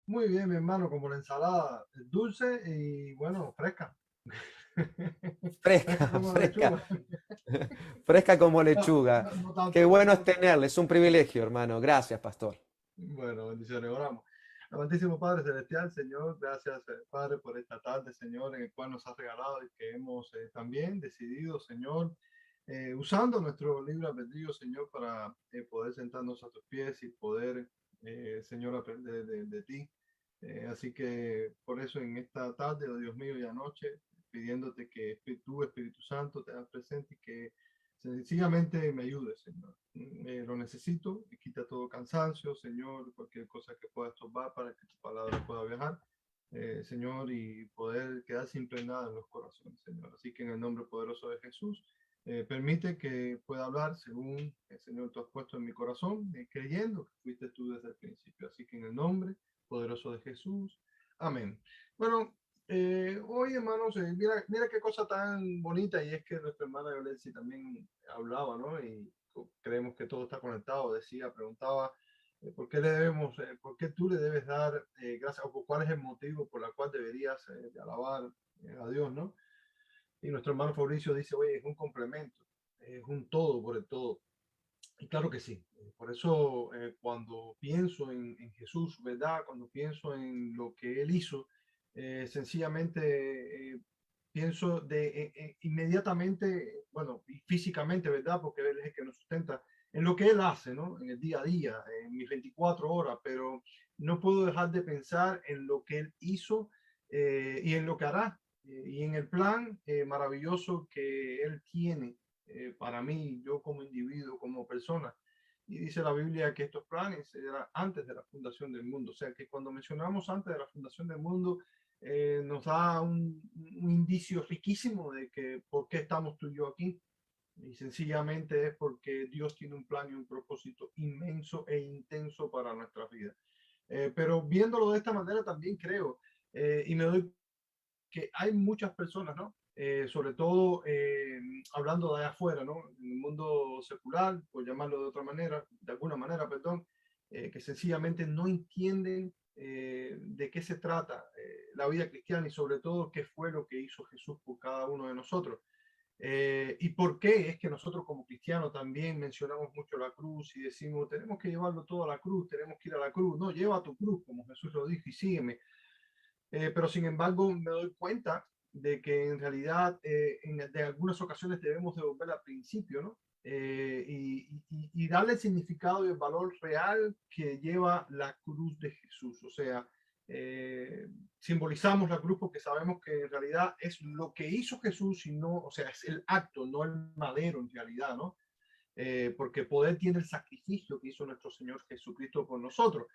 Muy bien, mi hermano, como la ensalada, dulce y bueno, fresca. Fresca Fresca, como la fresca, lechuga. fresca como No, lechuga. no Qué tanto, no bueno es tanto. tenerle, es un privilegio, hermano. Gracias, pastor. Bueno, bendiciones, oramos. Amantísimo Padre Celestial, Señor, gracias, Padre, por esta tarde, Señor, en el cual nos has regalado y que hemos también decidido, Señor, usando nuestro libre albedrío, Señor, para poder sentarnos a tus pies y poder, Señor, aprender de ti. Así que por eso en esta tarde, oh Dios mío, y anoche, pidiéndote que tú, Espíritu Santo, te hagas presente y que sencillamente me ayudes, Señor. Lo necesito y quita todo cansancio, Señor, cualquier cosa que pueda estorbar para que tu palabra pueda viajar, Señor, y poder quedarse impregnada en los corazones, Señor. Así que en el nombre poderoso de Jesús, permite que pueda hablar según el Señor tú has puesto en mi corazón, creyendo que fuiste tú desde el principio. Así que en el nombre poderoso de Jesús. Amén. Bueno, hoy, hermanos, mira qué cosa tan bonita, y es que nuestra hermana Violencia también hablaba, ¿no? Y creemos que todo está conectado. Decía, preguntaba, ¿por qué le debemos, por qué tú le debes dar gracias, o cuál es el motivo por el cual deberías de alabar a Dios, ¿no? Y nuestro hermano Fabricio dice, oye, es un complemento, es un todo por el todo. Y claro que sí. Por eso cuando pienso en Jesús, ¿verdad? Cuando pienso en lo que Él hizo, sencillamente pienso inmediatamente, bueno, y físicamente, ¿verdad? Porque Él es el que nos sustenta en lo que Él hace, ¿no? En el día a día, en mis 24 horas, pero no puedo dejar de pensar en lo que Él hizo y en lo que hará y en el plan maravilloso que Él tiene para mí, yo como individuo, como persona. Y dice la Biblia que estos planes eran antes de la fundación del mundo. O sea que cuando mencionamos antes de la fundación del mundo, nos da un indicio riquísimo de que por qué estamos tú y yo aquí. Y sencillamente es porque Dios tiene un plan y un propósito inmenso e intenso para nuestra vida. Pero viéndolo de esta manera también creo, y me doy que hay muchas personas, ¿no? Sobre todo hablando de allá afuera, ¿no? En el mundo secular, por llamarlo de otra manera, de alguna manera, perdón, que sencillamente no entienden de qué se trata la vida cristiana y sobre todo qué fue lo que hizo Jesús por cada uno de nosotros. Y por qué es que nosotros como cristianos también mencionamos mucho la cruz y decimos, tenemos que llevarlo todo a la cruz, tenemos que ir a la cruz. No, lleva tu cruz, como Jesús lo dijo, y sígueme. Pero sin embargo me doy cuenta de que en realidad de algunas ocasiones debemos de volver al principio, ¿no? Y darle el significado y el valor real que lleva la cruz de Jesús. O sea, eh, simbolizamos la cruz porque sabemos que en realidad es lo que hizo Jesús y no, o sea, es el acto, no el madero en realidad, ¿no? Porque poder tiene el sacrificio que hizo nuestro Señor Jesucristo por nosotros.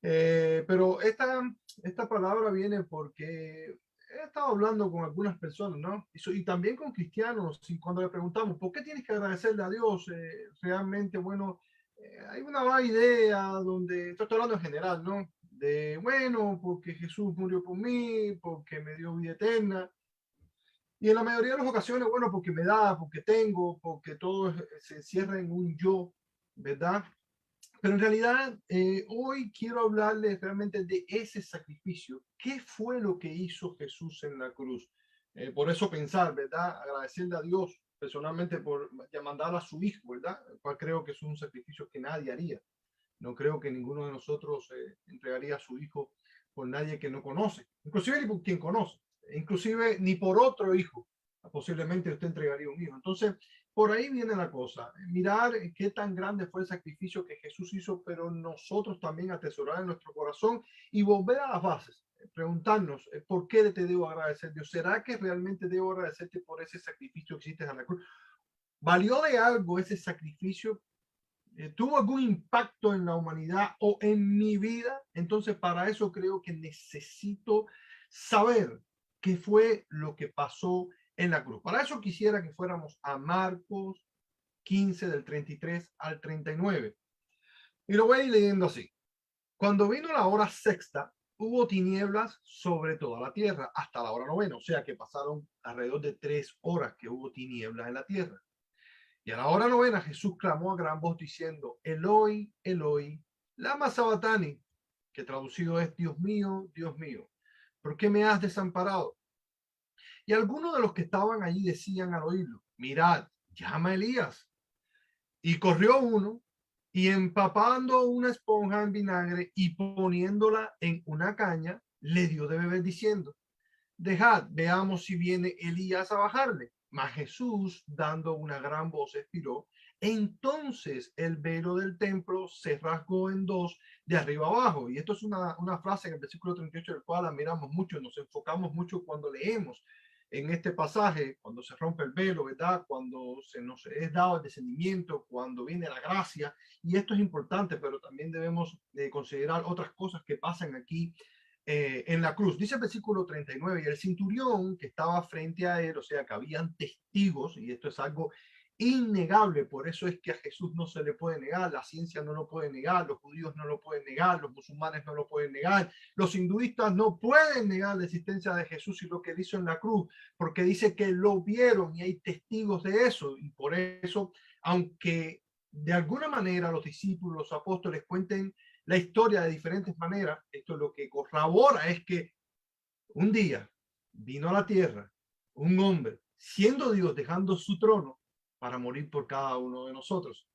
Pero esta palabra viene porque he estado hablando con algunas personas, ¿no? Y también con cristianos, y cuando le preguntamos, ¿por qué tienes que agradecerle a Dios? Realmente, bueno, hay una vaga idea donde, estoy hablando en general, ¿no? De, bueno, porque Jesús murió por mí, porque me dio vida eterna. Y en la mayoría de las ocasiones, bueno, porque me da, porque tengo, porque todo se encierra en un yo, ¿verdad? Pero en realidad, hoy quiero hablarles realmente de ese sacrificio. ¿Qué fue lo que hizo Jesús en la cruz? Por eso pensar, ¿verdad? Agradecerle a Dios personalmente por mandar a su hijo, ¿verdad? El cual creo que es un sacrificio que nadie haría. No creo que ninguno de nosotros entregaría a su hijo por nadie que no conoce, inclusive ni por quien conoce, inclusive ni por otro hijo. Posiblemente usted entregaría un hijo. Entonces, por ahí viene la cosa. Mirar qué tan grande fue el sacrificio que Jesús hizo, pero nosotros también atesorar en nuestro corazón y volver a las bases. Preguntarnos, ¿por qué te debo agradecer, Dios? ¿Será que realmente debo agradecerte por ese sacrificio que hiciste en la cruz? ¿Valió de algo ese sacrificio? ¿Tuvo algún impacto en la humanidad o en mi vida? Entonces, para eso creo que necesito saber qué fue lo que pasó en la cruz. Para eso quisiera que fuéramos a Marcos 15 del 33 al 39. Y lo voy a ir leyendo así. Cuando vino la hora sexta, hubo tinieblas sobre toda la tierra hasta la hora novena. O sea que pasaron alrededor de 3 horas que hubo tinieblas en la tierra. Y a la hora novena Jesús clamó a gran voz diciendo, Eloi, Eloi, lama sabatani. que traducido es Dios mío, ¿por qué me has desamparado? Y algunos de los que estaban allí decían al oírlo, mirad, llama a Elías. Y corrió uno y empapando una esponja en vinagre y poniéndola en una caña, le dio de beber diciendo, dejad, veamos si viene Elías a bajarle. Mas Jesús, dando una gran voz, expiró. Entonces el velo del templo se rasgó en dos de arriba abajo. Y esto es una frase en el versículo 38 del cual la miramos mucho, nos enfocamos mucho cuando leemos en este pasaje, cuando se rompe el velo, ¿verdad? Cuando se nos es dado el descendimiento, cuando viene la gracia. Y esto es importante, pero también debemos considerar otras cosas que pasan aquí en la cruz. Dice el versículo 39, y el centurión que estaba frente a él, o sea, que habían testigos, y esto es algo innegable, por eso es que a Jesús no se le puede negar, la ciencia no lo puede negar, los judíos no lo pueden negar, los musulmanes no lo pueden negar, los hinduistas no pueden negar la existencia de Jesús y lo que hizo en la cruz, porque dice que lo vieron y hay testigos de eso, y por eso, aunque de alguna manera los discípulos, los apóstoles cuenten la historia de diferentes maneras, esto lo que corrobora es que un día vino a la tierra un hombre, siendo Dios, dejando su trono para morir por cada uno de nosotros.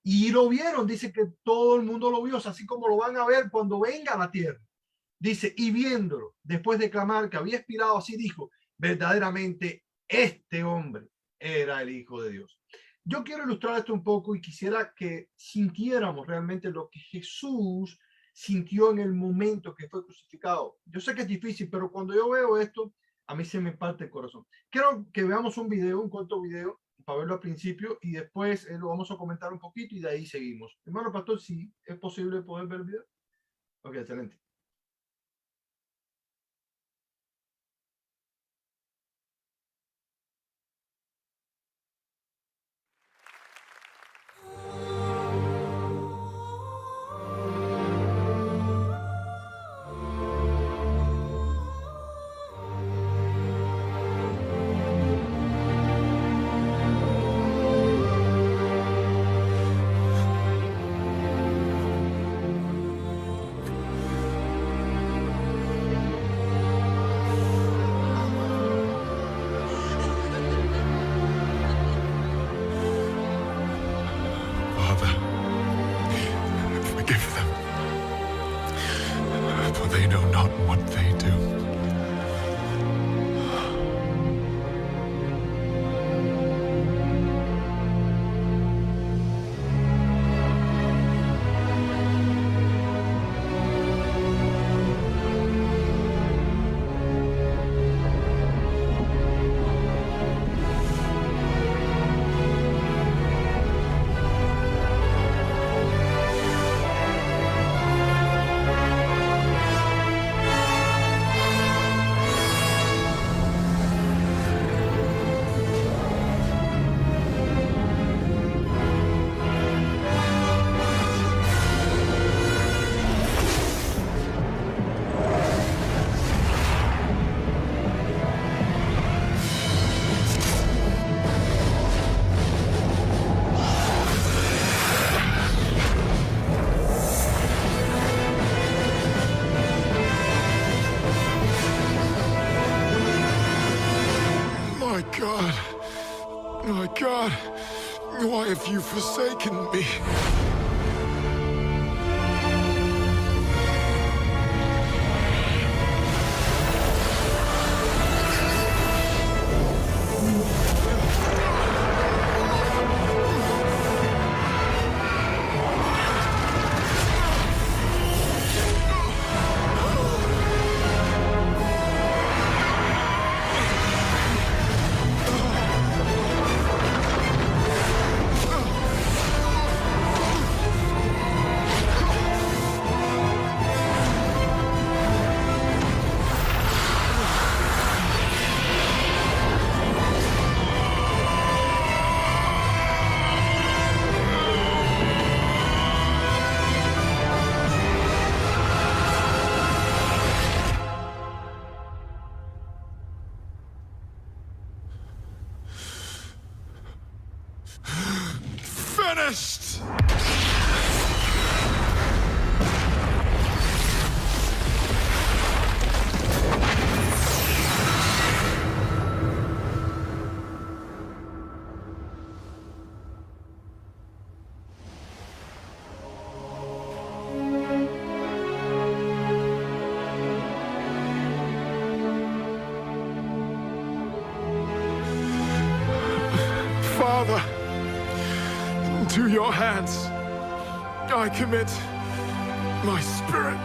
Y lo vieron, dice que todo el mundo lo vio, así como lo van a ver cuando venga a la tierra. Dice, y viéndolo, después de clamar que había expirado, así dijo, verdaderamente este hombre era el Hijo de Dios. Yo quiero ilustrar esto un poco y quisiera que sintiéramos realmente lo que Jesús sintió en el momento que fue crucificado. Yo sé que es difícil, pero cuando yo veo esto, a mí se me parte el corazón. Quiero que veamos un video, un corto video, para verlo al principio y después lo vamos a comentar un poquito y de ahí seguimos. Hermano pastor, si es posible poder ver el video. Ok, excelente. They know not what they do. My God, why have you forsaken me? Finished! Father, into your hands I commit my spirit.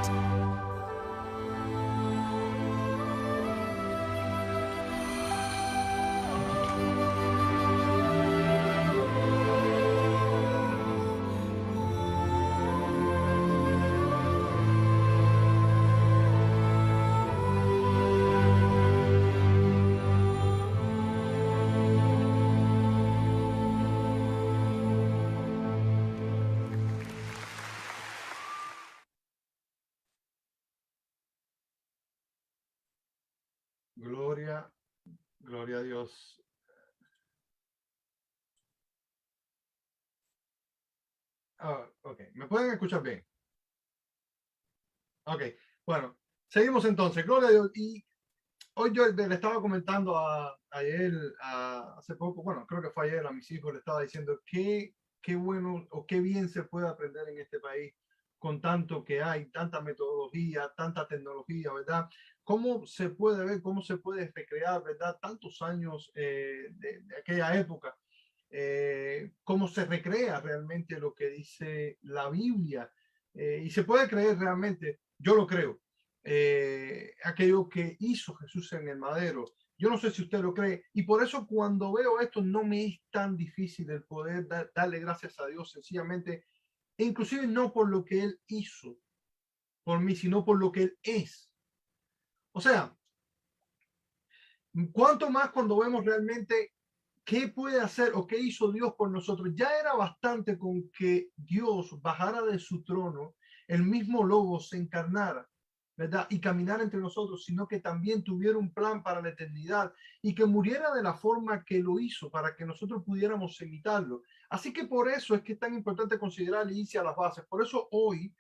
Gloria, gloria a Dios. Ok, ¿me pueden escuchar bien? Ok, bueno, seguimos entonces. Gloria a Dios. Y hoy yo le estaba comentando ayer, hace poco, bueno, creo que fue ayer, a mis hijos le estaba diciendo qué bueno o qué bien se puede aprender en este país con tanto que hay, tanta metodología, tanta tecnología, ¿verdad? ¿Cómo se puede ver, cómo se puede recrear, ¿verdad? Tantos años de aquella época, cómo se recrea realmente lo que dice la Biblia. Y se puede creer realmente, yo lo creo, aquello que hizo Jesús en el madero. Yo no sé si usted lo cree, y por eso cuando veo esto no me es tan difícil el poder darle gracias a Dios, sencillamente, inclusive no por lo que Él hizo por mí, sino por lo que Él es. O sea, cuánto más cuando vemos realmente qué puede hacer o qué hizo Dios por nosotros. Ya era bastante con que Dios bajara de su trono, el mismo Logo se encarnara, ¿verdad? Y caminara entre nosotros, sino que también tuviera un plan para la eternidad y que muriera de la forma que lo hizo para que nosotros pudiéramos imitarlo. Así que por eso es que es tan importante considerar y irse a las bases. Por eso hoy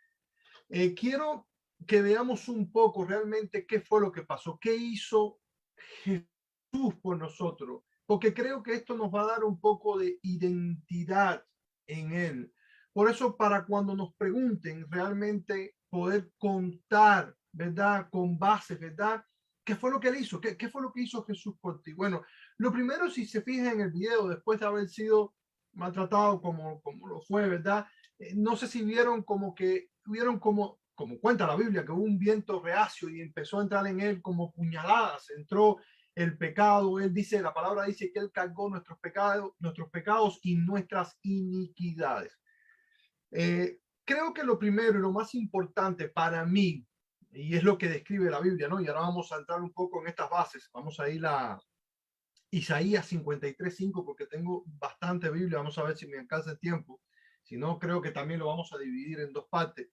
quiero que veamos un poco realmente qué fue lo que pasó, qué hizo Jesús por nosotros, porque creo que esto nos va a dar un poco de identidad en Él. Por eso, para cuando nos pregunten realmente poder contar, ¿verdad? Con bases, ¿verdad? ¿Qué fue lo que Él hizo? ¿Qué fue lo que hizo Jesús por ti? Bueno, lo primero, si se fijan en el video, después de haber sido maltratado como lo fue, ¿verdad? No sé si vieron como que, vieron como cuenta la Biblia, que hubo un viento reacio y empezó a entrar en él como puñaladas, entró el pecado. Él dice, la palabra dice que Él cargó nuestros pecados y nuestras iniquidades. Creo que lo primero y lo más importante para mí, y es lo que describe la Biblia, ¿no? Y ahora vamos a entrar un poco en estas bases. Vamos a ir a Isaías 53:5, porque tengo bastante Biblia. Vamos a ver si me alcanza el tiempo. Si no, creo que también lo vamos a dividir en dos partes.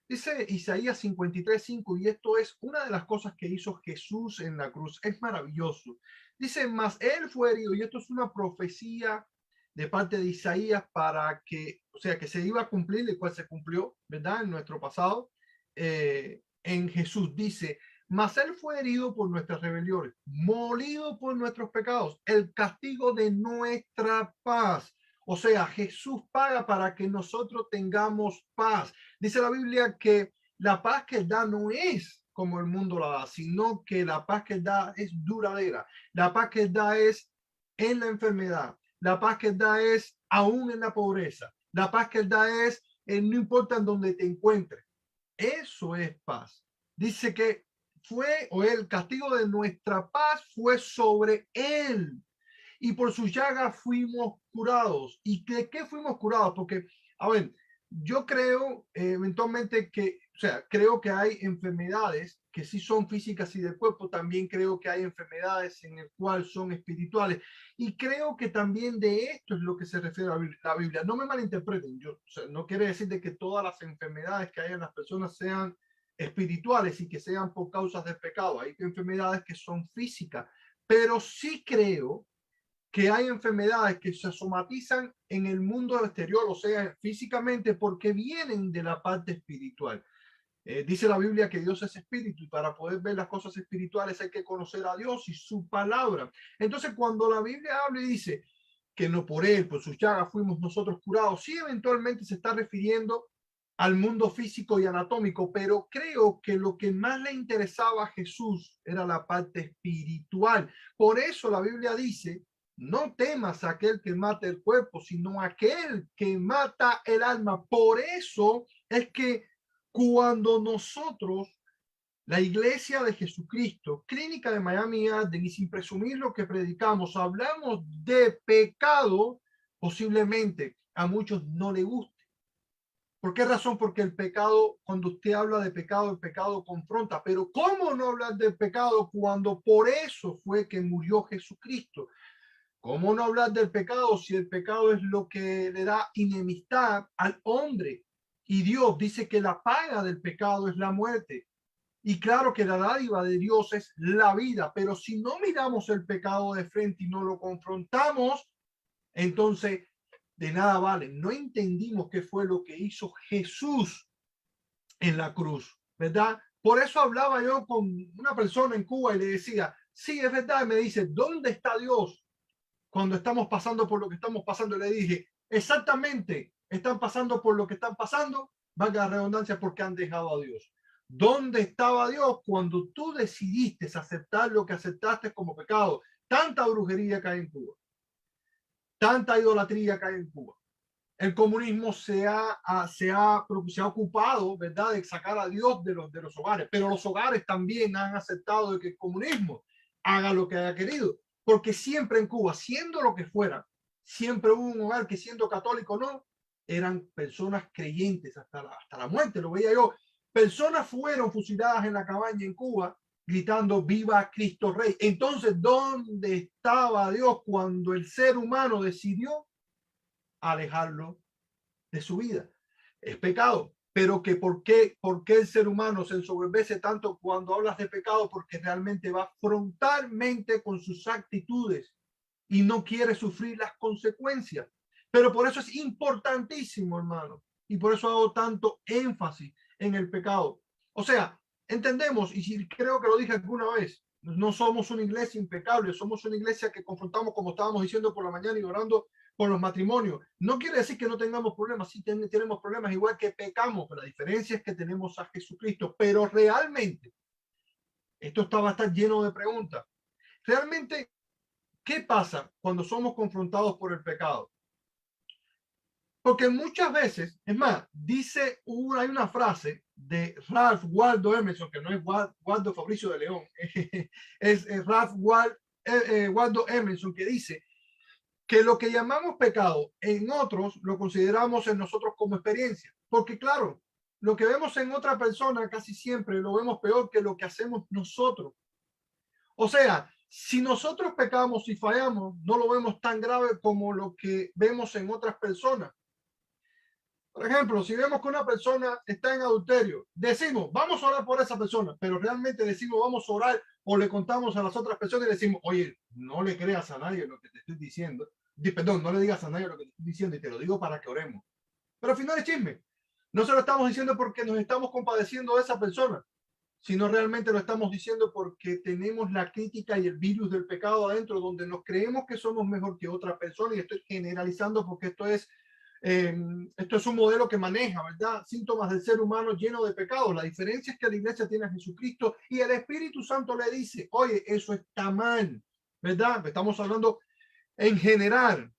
Dice Isaías 53:5, y esto es una de las cosas que hizo Jesús en la cruz. Es maravilloso. Dice, mas Él fue herido, y esto es una profecía de parte de Isaías para que, o sea, que se iba a cumplir, el cual se cumplió, ¿verdad? En nuestro pasado, en Jesús. Dice, mas Él fue herido por nuestras rebeliones, molido por nuestros pecados, el castigo de nuestra paz. O sea, Jesús paga para que nosotros tengamos paz. Dice la Biblia que la paz que Él da no es como el mundo la da, sino que la paz que Él da es duradera. La paz que Él da es en la enfermedad. La paz que Él da es aún en la pobreza. La paz que Él da es no importa en donde te encuentres. Eso es paz. Dice que fue, o el castigo de nuestra paz fue sobre Él, y por sus llagas fuimos curados. ¿Y de qué fuimos curados? Porque, a ver, yo creo eventualmente que, o sea, creo que hay enfermedades que sí son físicas y del cuerpo, también creo que hay enfermedades en el cual son espirituales, y creo que también de esto es lo que se refiere a la Biblia. No me malinterpreten, yo, o sea, no quiere decir de que todas las enfermedades que hay en las personas sean espirituales y que sean por causas del pecado. Hay enfermedades que son físicas, pero sí creo que hay enfermedades que se somatizan en el mundo exterior, o sea, físicamente, porque vienen de la parte espiritual. Dice la Biblia que Dios es espíritu, y para poder ver las cosas espirituales hay que conocer a Dios y su palabra. Entonces, cuando la Biblia habla y dice que no por Él, por sus llagas fuimos nosotros curados, sí, eventualmente se está refiriendo al mundo físico y anatómico, pero creo que lo que más le interesaba a Jesús era la parte espiritual. Por eso la Biblia dice, no temas a aquel que mata el cuerpo, sino a aquel que mata el alma. Por eso es que cuando nosotros, la Iglesia de Jesucristo, Clínica de Miami Arden, y sin presumir lo que predicamos, hablamos de pecado, posiblemente a muchos no les guste. ¿Por qué razón? Porque el pecado, cuando usted habla de pecado, el pecado confronta. Pero ¿cómo no hablar del pecado cuando por eso fue que murió Jesucristo? ¿Cómo no hablar del pecado si el pecado es lo que le da enemistad al hombre? Y Dios dice que la paga del pecado es la muerte. Y claro que la dádiva de Dios es la vida, pero si no miramos el pecado de frente y no lo confrontamos, entonces de nada vale. No entendimos qué fue lo que hizo Jesús en la cruz, ¿verdad? Por eso hablaba yo con una persona en Cuba y le decía, sí, es verdad. Y me dice, ¿dónde está Dios cuando estamos pasando por lo que estamos pasando? Le dije, exactamente, están pasando por lo que están pasando, valga la redundancia, porque han dejado a Dios. ¿Dónde estaba Dios cuando tú decidiste aceptar lo que aceptaste como pecado? Tanta brujería que hay en Cuba, tanta idolatría que hay en Cuba. El comunismo se ha ocupado, ¿verdad?, de sacar a Dios de los hogares, pero los hogares también han aceptado de que el comunismo haga lo que haya querido, porque siempre en Cuba, siendo lo que fuera, siempre hubo un hogar que, siendo católico o no, eran personas creyentes hasta la muerte. Lo veía yo. Personas fueron fusiladas en la cabaña en Cuba gritando viva Cristo Rey. Entonces, ¿dónde estaba Dios cuando el ser humano decidió alejarlo de su vida? Es pecado, pero que ¿por qué el ser humano se ensoberbece tanto cuando hablas de pecado? Porque realmente va frontalmente con sus actitudes y no quiere sufrir las consecuencias. Pero por eso es importantísimo, hermano, y por eso hago tanto énfasis en el pecado. O sea, entendemos, y si creo que lo dije alguna vez, no somos una iglesia impecable, somos una iglesia que confrontamos, como estábamos diciendo por la mañana y orando por los matrimonios. No quiere decir que no tengamos problemas, sí tenemos problemas, igual que pecamos, pero la diferencia es que tenemos a Jesucristo. Pero realmente, esto va a estar lleno de preguntas. Realmente, ¿qué pasa cuando somos confrontados por el pecado? Porque muchas veces, es más, hay una frase de Ralph Waldo Emerson, que no es Waldo Fabricio de León, es Ralph Waldo Emerson, que dice que lo que llamamos pecado en otros lo consideramos en nosotros como experiencia. Porque claro, lo que vemos en otra persona casi siempre lo vemos peor que lo que hacemos nosotros. O sea, si nosotros pecamos y fallamos, no lo vemos tan grave como lo que vemos en otras personas. Por ejemplo, si vemos que una persona está en adulterio, decimos, vamos a orar por esa persona, pero realmente decimos, vamos a orar, o le contamos a las otras personas y decimos, oye, no le creas a nadie lo que te estoy diciendo. Perdón, no le digas a nadie lo que te estoy diciendo, y te lo digo para que oremos. Pero al final es chisme. No se lo estamos diciendo porque nos estamos compadeciendo de esa persona, sino realmente lo estamos diciendo porque tenemos la crítica y el virus del pecado adentro, donde nos creemos que somos mejor que otra persona. Y estoy generalizando porque esto es un modelo que maneja, ¿verdad?, síntomas del ser humano lleno de pecados. La diferencia es que la iglesia tiene a Jesucristo y el Espíritu Santo le dice, oye, eso está mal, ¿verdad? Estamos hablando en general.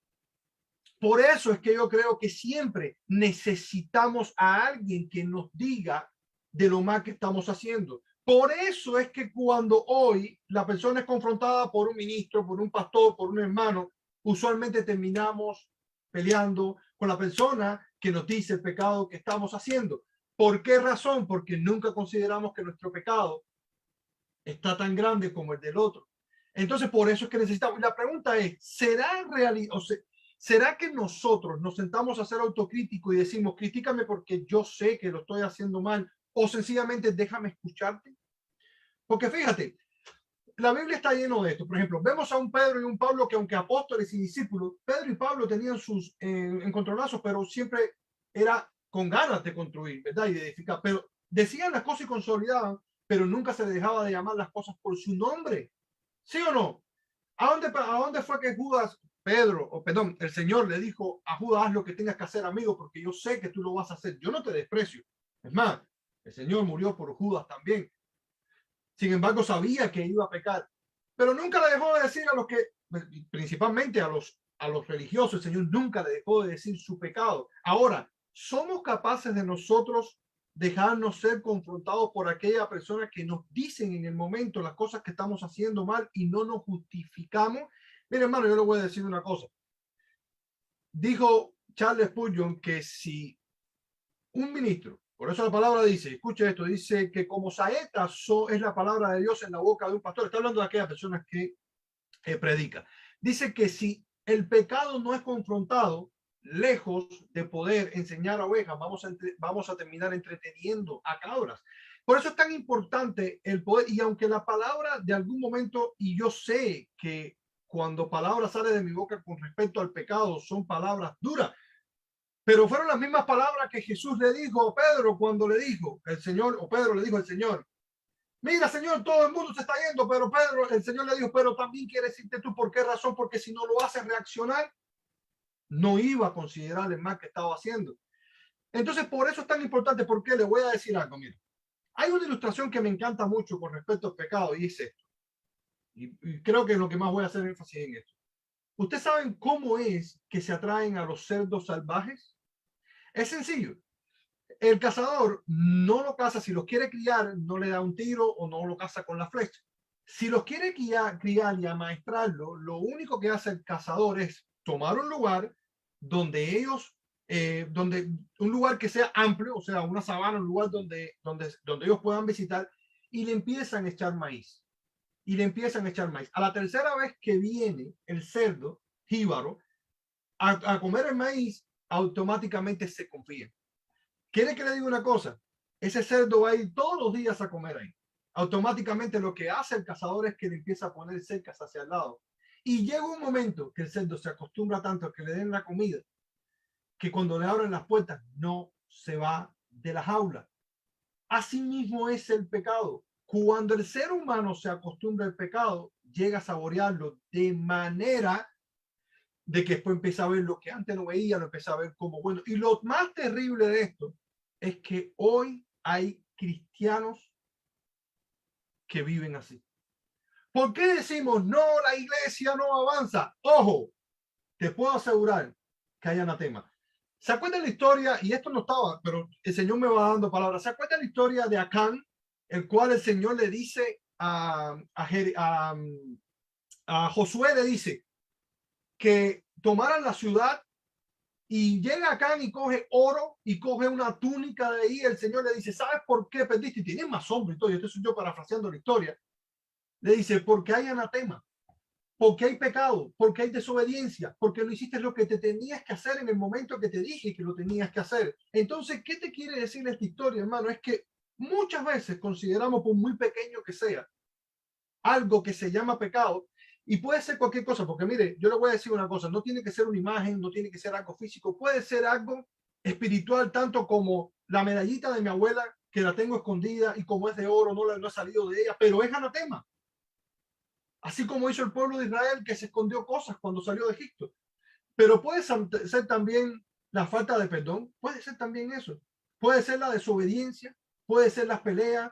Por eso es que yo creo que siempre necesitamos a alguien que nos diga de lo mal que estamos haciendo. Por eso es que cuando hoy la persona es confrontada por un ministro, por un pastor, por un hermano, usualmente terminamos peleando con la persona que nos dice el pecado que estamos haciendo. ¿Por qué razón? Porque nunca consideramos que nuestro pecado está tan grande como el del otro. Entonces, por eso es que necesitamos. La pregunta es, ¿será que nosotros nos sentamos a ser autocríticos y decimos, critícame porque yo sé que lo estoy haciendo mal, o sencillamente déjame escucharte? Porque fíjate, la Biblia está lleno de esto. Por ejemplo, vemos a un Pedro y un Pablo que, aunque apóstoles y discípulos, Pedro y Pablo tenían sus encontronazos, pero siempre era con ganas de construir, ¿verdad?, y de edificar. Pero decían las cosas y consolidaban, pero nunca se dejaba de llamar las cosas por su nombre. ¿Sí o no? ¿A dónde fue que el Señor le dijo a Judas, haz lo que tengas que hacer, amigo, porque yo sé que tú lo vas a hacer, yo no te desprecio? Es más, el Señor murió por Judas también. Sin embargo, sabía que iba a pecar. pero nunca le dejó de decir a los que, principalmente a los religiosos, el Señor nunca le dejó de decir su pecado. Ahora, ¿somos capaces de nosotros dejarnos ser confrontados por aquella persona que nos dicen en el momento las cosas que estamos haciendo mal y no nos justificamos? Mire, hermano, yo le voy a decir una cosa. Dijo Charles Spurgeon que si un ministro, por eso la palabra dice, escuche esto, dice que como saeta es la palabra de Dios en la boca de un pastor. Está hablando de aquellas personas que predica. Dice que si el pecado no es confrontado, lejos de poder enseñar a ovejas, vamos a terminar entreteniendo a cabras. Por eso es tan importante el poder, y aunque la palabra de algún momento, y yo sé que cuando palabras sale de mi boca con respecto al pecado, son palabras duras, pero fueron las mismas palabras que Jesús le dijo a Pedro cuando le dijo el Señor, o Pedro le dijo al Señor, mira, Señor, todo el mundo se está yendo, pero Pedro, el Señor le dijo, pero también quiere decirte tú por qué razón, porque si no lo haces reaccionar, no iba a considerar el mal que estaba haciendo. Entonces, por eso es tan importante, porque le voy a decir algo, mira, hay una ilustración que me encanta mucho con respecto al pecado, y es esto, y creo que es lo que más voy a hacer énfasis en esto. ¿Ustedes saben cómo es que se atraen a los cerdos salvajes? Es sencillo. El cazador no lo caza, si los quiere criar, no le da un tiro o no lo caza con la flecha. Si los quiere criar y amaestrarlo, lo único que hace el cazador es tomar un lugar donde ellos, un lugar que sea amplio, o sea, una sabana, un lugar donde ellos puedan visitar, y le empiezan a echar maíz. Y le empiezan a echar maíz. A la tercera vez que viene el cerdo jíbaro a comer el maíz, automáticamente se confía. ¿Quiere que le diga una cosa? Ese cerdo va a ir todos los días a comer ahí. Automáticamente lo que hace el cazador es que le empieza a poner cercas hacia el lado. Y llega un momento que el cerdo se acostumbra tanto a que le den la comida, que cuando le abren las puertas no se va de la jaula. Asimismo es el pecado. Cuando el ser humano se acostumbra al pecado, llega a saborearlo de manera de que después empieza a ver lo que antes no veía, lo empieza a ver como bueno. Y lo más terrible de esto es que hoy hay cristianos que viven así. ¿Por qué decimos no, la iglesia no avanza? Ojo, te puedo asegurar que hay anatema. ¿Se acuerdan la historia? Y esto no estaba, pero el Señor me va dando palabras. ¿Se acuerdan la historia de Acán, el cual el Señor le dice a Josué, le dice que tomaran la ciudad, y llega Acán y coge oro y coge una túnica de ahí? El Señor le dice, ¿sabes por qué perdiste? Y tiene más asombro y todo. Y esto soy yo parafraseando la historia. Le dice, porque hay anatema, porque hay pecado, porque hay desobediencia, porque no hiciste lo que te tenías que hacer en el momento que te dije que lo tenías que hacer. Entonces, ¿qué te quiere decir esta historia, hermano? Es que muchas veces consideramos, por muy pequeño que sea, algo que se llama pecado, y puede ser cualquier cosa, porque mire, yo le voy a decir una cosa, no tiene que ser una imagen, no tiene que ser algo físico, puede ser algo espiritual, tanto como la medallita de mi abuela, que la tengo escondida y como es de oro, no ha salido de ella, pero es anatema. Así como hizo el pueblo de Israel, que se escondió cosas cuando salió de Egipto. Pero puede ser también la falta de perdón, puede ser también eso, puede ser la desobediencia, puede ser las peleas,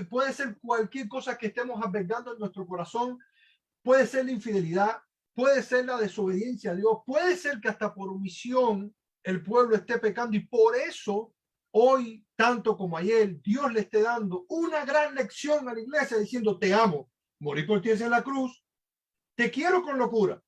puede ser cualquier cosa que estemos albergando en nuestro corazón, puede ser la infidelidad, puede ser la desobediencia a Dios, puede ser que hasta por omisión el pueblo esté pecando, y por eso hoy, tanto como ayer, Dios le esté dando una gran lección a la iglesia diciendo, te amo, morí por ti en la cruz, te quiero con locura,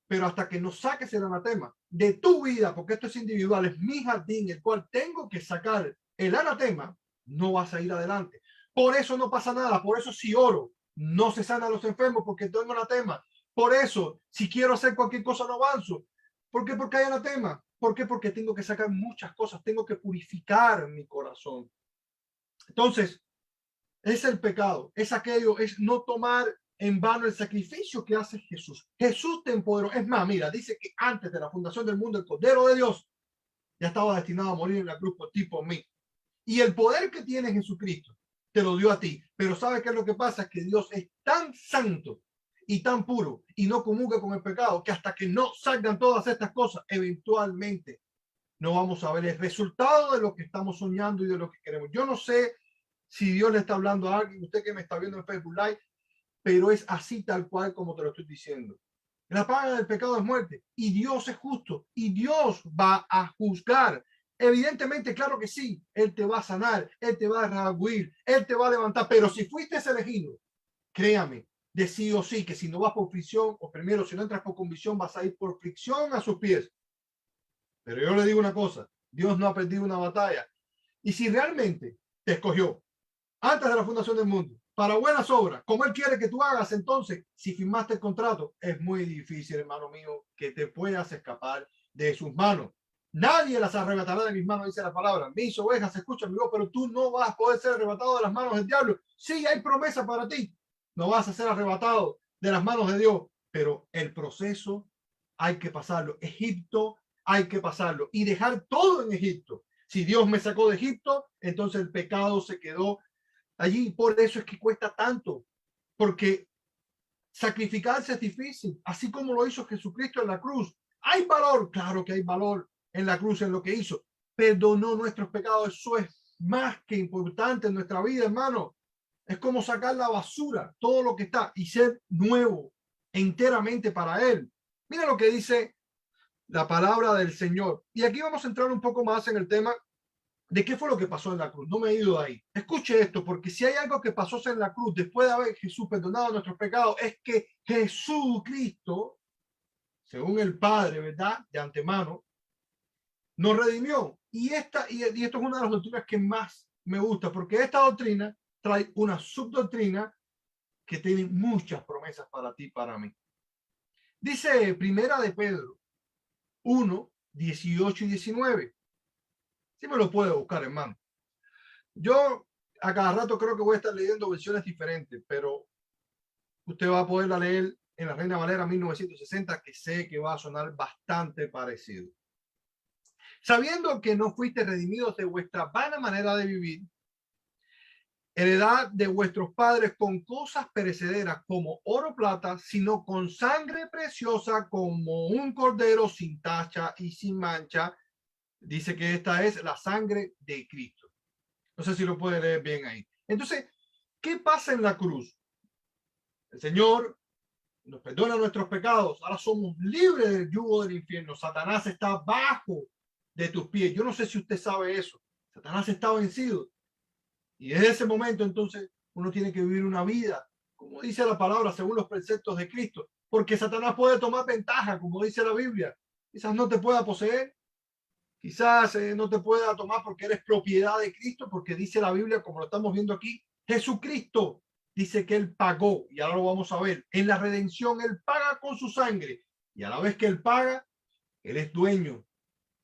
pero hasta que no saques el anatema de tu vida, porque esto es individual, es mi jardín, el cual tengo que sacar el anatema, no vas a ir adelante. Por eso no pasa nada, por eso si oro, no se sana a los enfermos porque tengo anatema. Por eso, si quiero hacer cualquier cosa, no avanzo. ¿Por qué? Porque hay anatema. ¿Por qué? Porque tengo que sacar muchas cosas, tengo que purificar mi corazón. Entonces, es el pecado, es aquello, es no tomar en vano el sacrificio que hace Jesús. Jesús te empoderó. Es más, mira, dice que antes de la fundación del mundo, el Cordero de Dios ya estaba destinado a morir en la cruz por ti, por mí. Y el poder que tiene Jesucristo te lo dio a ti. Pero ¿sabes qué es lo que pasa? Es que Dios es tan santo y tan puro y no comulga con el pecado, que hasta que no salgan todas estas cosas, eventualmente no vamos a ver el resultado de lo que estamos soñando y de lo que queremos. Yo no sé si Dios le está hablando a alguien, usted que me está viendo en Facebook Live, pero es así tal cual como te lo estoy diciendo. La paga del pecado es muerte y Dios es justo y Dios va a juzgar. Evidentemente, claro que sí, Él te va a sanar, Él te va a redarguir, Él te va a levantar, pero si fuiste elegido, créame, de sí o sí, que si no vas por fricción, o primero, si no entras por convicción, vas a ir por fricción a sus pies. Pero yo le digo una cosa, Dios no ha perdido una batalla. Y si realmente te escogió antes de la fundación del mundo, para buenas obras, como Él quiere que tú hagas, entonces, si firmaste el contrato, es muy difícil, hermano mío, que te puedas escapar de sus manos. Nadie las arrebatará de mis manos, dice la palabra. Mis ovejas escuchan mi voz, pero tú no vas a poder ser arrebatado de las manos del diablo. Sí, hay promesa para ti. No vas a ser arrebatado de las manos de Dios, pero el proceso hay que pasarlo. Egipto hay que pasarlo y dejar todo en Egipto. Si Dios me sacó de Egipto, entonces el pecado se quedó allí. Por eso es que cuesta tanto, porque sacrificarse es difícil, así como lo hizo Jesucristo en la cruz. Hay valor, claro que hay valor en la cruz, en lo que hizo. Perdonó nuestros pecados, eso es más que importante en nuestra vida, hermano. Es como sacar la basura, todo lo que está, y ser nuevo enteramente para Él. Mira lo que dice la palabra del Señor. Y aquí vamos a entrar un poco más en el tema de qué fue lo que pasó en la cruz. No me he ido de ahí. Escuche esto, porque si hay algo que pasó en la cruz después de haber Jesús perdonado nuestros pecados, es que Jesucristo, según el Padre, ¿verdad? De antemano, nos redimió. Y esto es una de las doctrinas que más me gusta, porque esta doctrina trae una subdoctrina que tiene muchas promesas para ti, para mí. Dice Primera de Pedro 1, 18 y 19. Si me lo puede buscar, hermano. Yo a cada rato creo que voy a estar leyendo versiones diferentes, pero usted va a poderla leer en la Reina Valera 1960, que sé que va a sonar bastante parecido. Sabiendo que no fuiste redimidos de vuestra vana manera de vivir, heredad de vuestros padres con cosas perecederas como oro o plata, sino con sangre preciosa como un cordero sin tacha y sin mancha. Dice que esta es la sangre de Cristo. No sé si lo puede leer bien ahí. Entonces, ¿qué pasa en la cruz? El Señor nos perdona nuestros pecados. Ahora somos libres del yugo del infierno. Satanás está bajo de tus pies. Yo no sé si usted sabe eso. Satanás está vencido. Y desde ese momento, entonces, uno tiene que vivir una vida, como dice la palabra, según los preceptos de Cristo. Porque Satanás puede tomar ventaja, como dice la Biblia. Quizás no te pueda poseer. Quizás no te pueda tomar porque eres propiedad de Cristo, porque dice la Biblia, como lo estamos viendo aquí, Jesucristo dice que Él pagó, y ahora lo vamos a ver, en la redención Él paga con su sangre, y a la vez que Él paga, Él es dueño.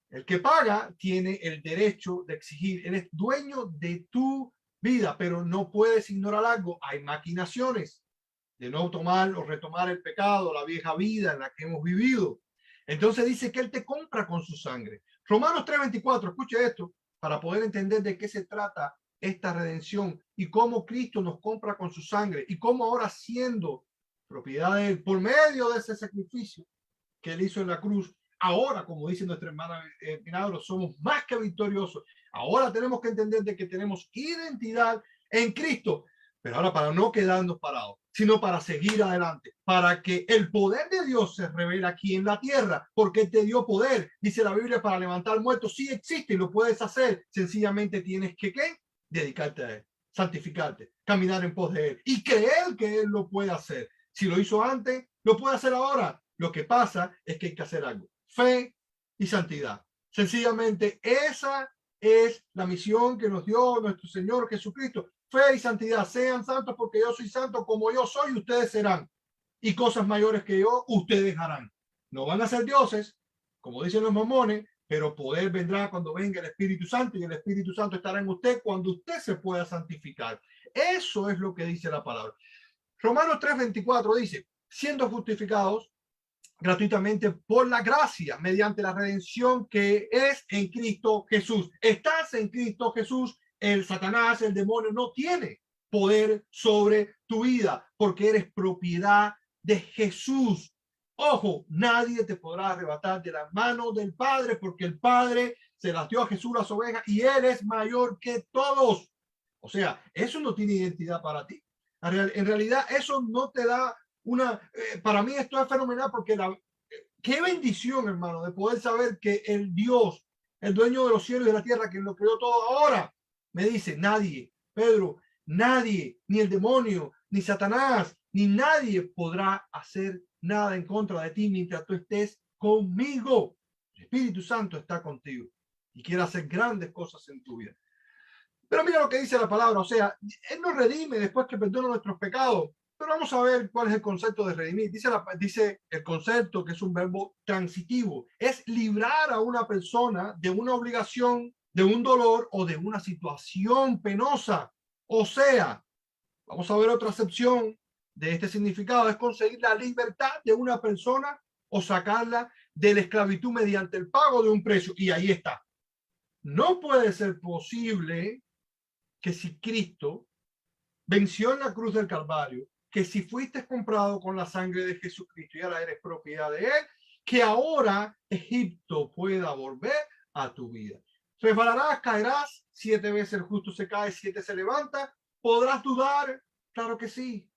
El que paga tiene el derecho de exigir, Él es dueño de tu vida, pero no puedes ignorar algo, hay maquinaciones de no tomar o retomar el pecado, la vieja vida en la que hemos vivido. Entonces dice que Él te compra con su sangre. Romanos 3:24, escuche esto, para poder entender de qué se trata esta redención y cómo Cristo nos compra con su sangre y cómo ahora siendo propiedad de Él por medio de ese sacrificio que Él hizo en la cruz, ahora, como dice nuestra hermana Milagros, somos más que victoriosos. Ahora tenemos que entender de que tenemos identidad en Cristo, pero ahora para no quedarnos parados, sino para seguir adelante, para que el poder de Dios se revele aquí en la tierra, porque te dio poder, dice la Biblia, para levantar muertos. Sí existe y lo puedes hacer, sencillamente tienes que ¿qué? Dedicarte a Él, santificarte, caminar en pos de Él y creer que Él lo puede hacer. Si lo hizo antes, lo puede hacer ahora. Lo que pasa es que hay que hacer algo, fe y santidad. Sencillamente esa es la misión que nos dio nuestro Señor Jesucristo. Fe y santidad, sean santos porque yo soy santo como yo soy, ustedes serán. Y cosas mayores que yo, ustedes harán. No van a ser dioses, como dicen los mormones, pero poder vendrá cuando venga el Espíritu Santo y el Espíritu Santo estará en usted cuando usted se pueda santificar. Eso es lo que dice la palabra. Romanos 3:24 dice, siendo justificados gratuitamente por la gracia mediante la redención que es en Cristo Jesús. Estás en Cristo Jesús. El Satanás, el demonio, no tiene poder sobre tu vida porque eres propiedad de Jesús. Ojo, nadie te podrá arrebatar de las manos del Padre porque el Padre se las dio a Jesús las ovejas y Él es mayor que todos. O sea, eso no tiene identidad para ti. En realidad eso no te da para mí esto es fenomenal porque qué bendición, hermano, de poder saber que el Dios, el dueño de los cielos y de la tierra, quien lo creó todo ahora, me dice, nadie, Pedro, nadie, ni el demonio, ni Satanás, ni nadie podrá hacer nada en contra de ti mientras tú estés conmigo. El Espíritu Santo está contigo y quiere hacer grandes cosas en tu vida. Pero mira lo que dice la palabra, o sea, Él nos redime después que perdona nuestros pecados. Pero vamos a ver cuál es el concepto de redimir. Dice el concepto, que es un verbo transitivo, es librar a una persona de una obligación, de un dolor o de una situación penosa. O sea, vamos a ver otra acepción de este significado, es conseguir la libertad de una persona o sacarla de la esclavitud mediante el pago de un precio. Y ahí está. No puede ser posible que si Cristo venció en la cruz del Calvario, que si fuiste comprado con la sangre de Jesucristo y ahora eres propiedad de Él, que ahora Egipto pueda volver a tu vida. Resbalarás, caerás, 7 veces el justo se cae, 7 se levanta. ¿Podrás dudar? Claro que sí,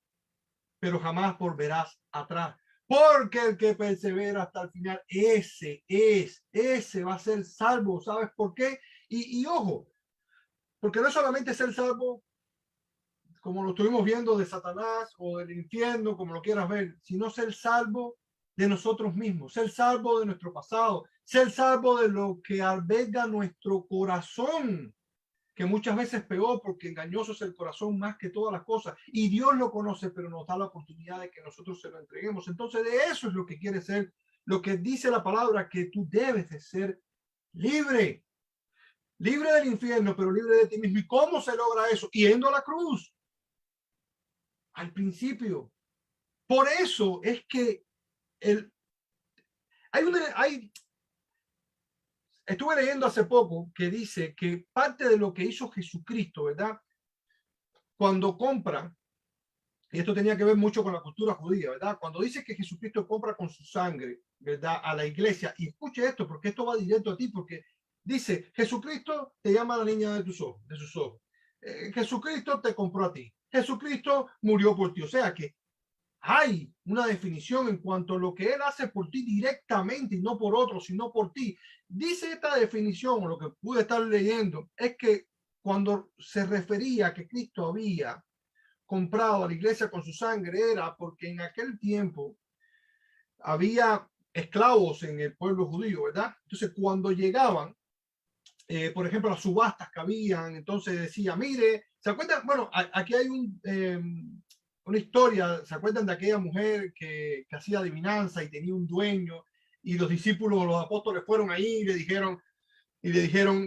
pero jamás volverás atrás. Porque el que persevera hasta el final, ese va a ser salvo. ¿Sabes por qué? Y ojo, porque no solamente ser salvo, como lo estuvimos viendo, de Satanás o del infierno, como lo quieras ver, sino ser salvo de nosotros mismos, ser salvo de nuestro pasado, ser salvo de lo que alberga nuestro corazón, que muchas veces es peor porque engañoso es el corazón más que todas las cosas. Y Dios lo conoce, pero nos da la oportunidad de que nosotros se lo entreguemos. Entonces de eso es lo que quiere ser, lo que dice la palabra, que tú debes de ser libre. Libre del infierno, pero libre de ti mismo. ¿Y cómo se logra eso? Yendo a la cruz. Al principio. Por eso es que estuve leyendo hace poco que dice que parte de lo que hizo Jesucristo, ¿verdad? Cuando compra, y esto tenía que ver mucho con la cultura judía, ¿verdad? Cuando dice que Jesucristo compra con su sangre, ¿verdad? A la iglesia, y escuche esto, porque esto va directo a ti, porque dice, Jesucristo te llama a la niña de tus ojos, de sus ojos. Jesucristo te compró a ti. Jesucristo murió por ti. O sea que hay una definición en cuanto a lo que Él hace por ti directamente y no por otros, sino por ti. Dice esta definición, o lo que pude estar leyendo, es que cuando se refería a que Cristo había comprado a la iglesia con su sangre, era porque en aquel tiempo había esclavos en el pueblo judío, ¿verdad? Entonces, cuando llegaban, por ejemplo, las subastas que habían, entonces decía, mire, ¿se acuerdan? Bueno, aquí hay una historia, ¿se acuerdan de aquella mujer que hacía adivinanza y tenía un dueño? Y los discípulos, los apóstoles fueron ahí y le dijeron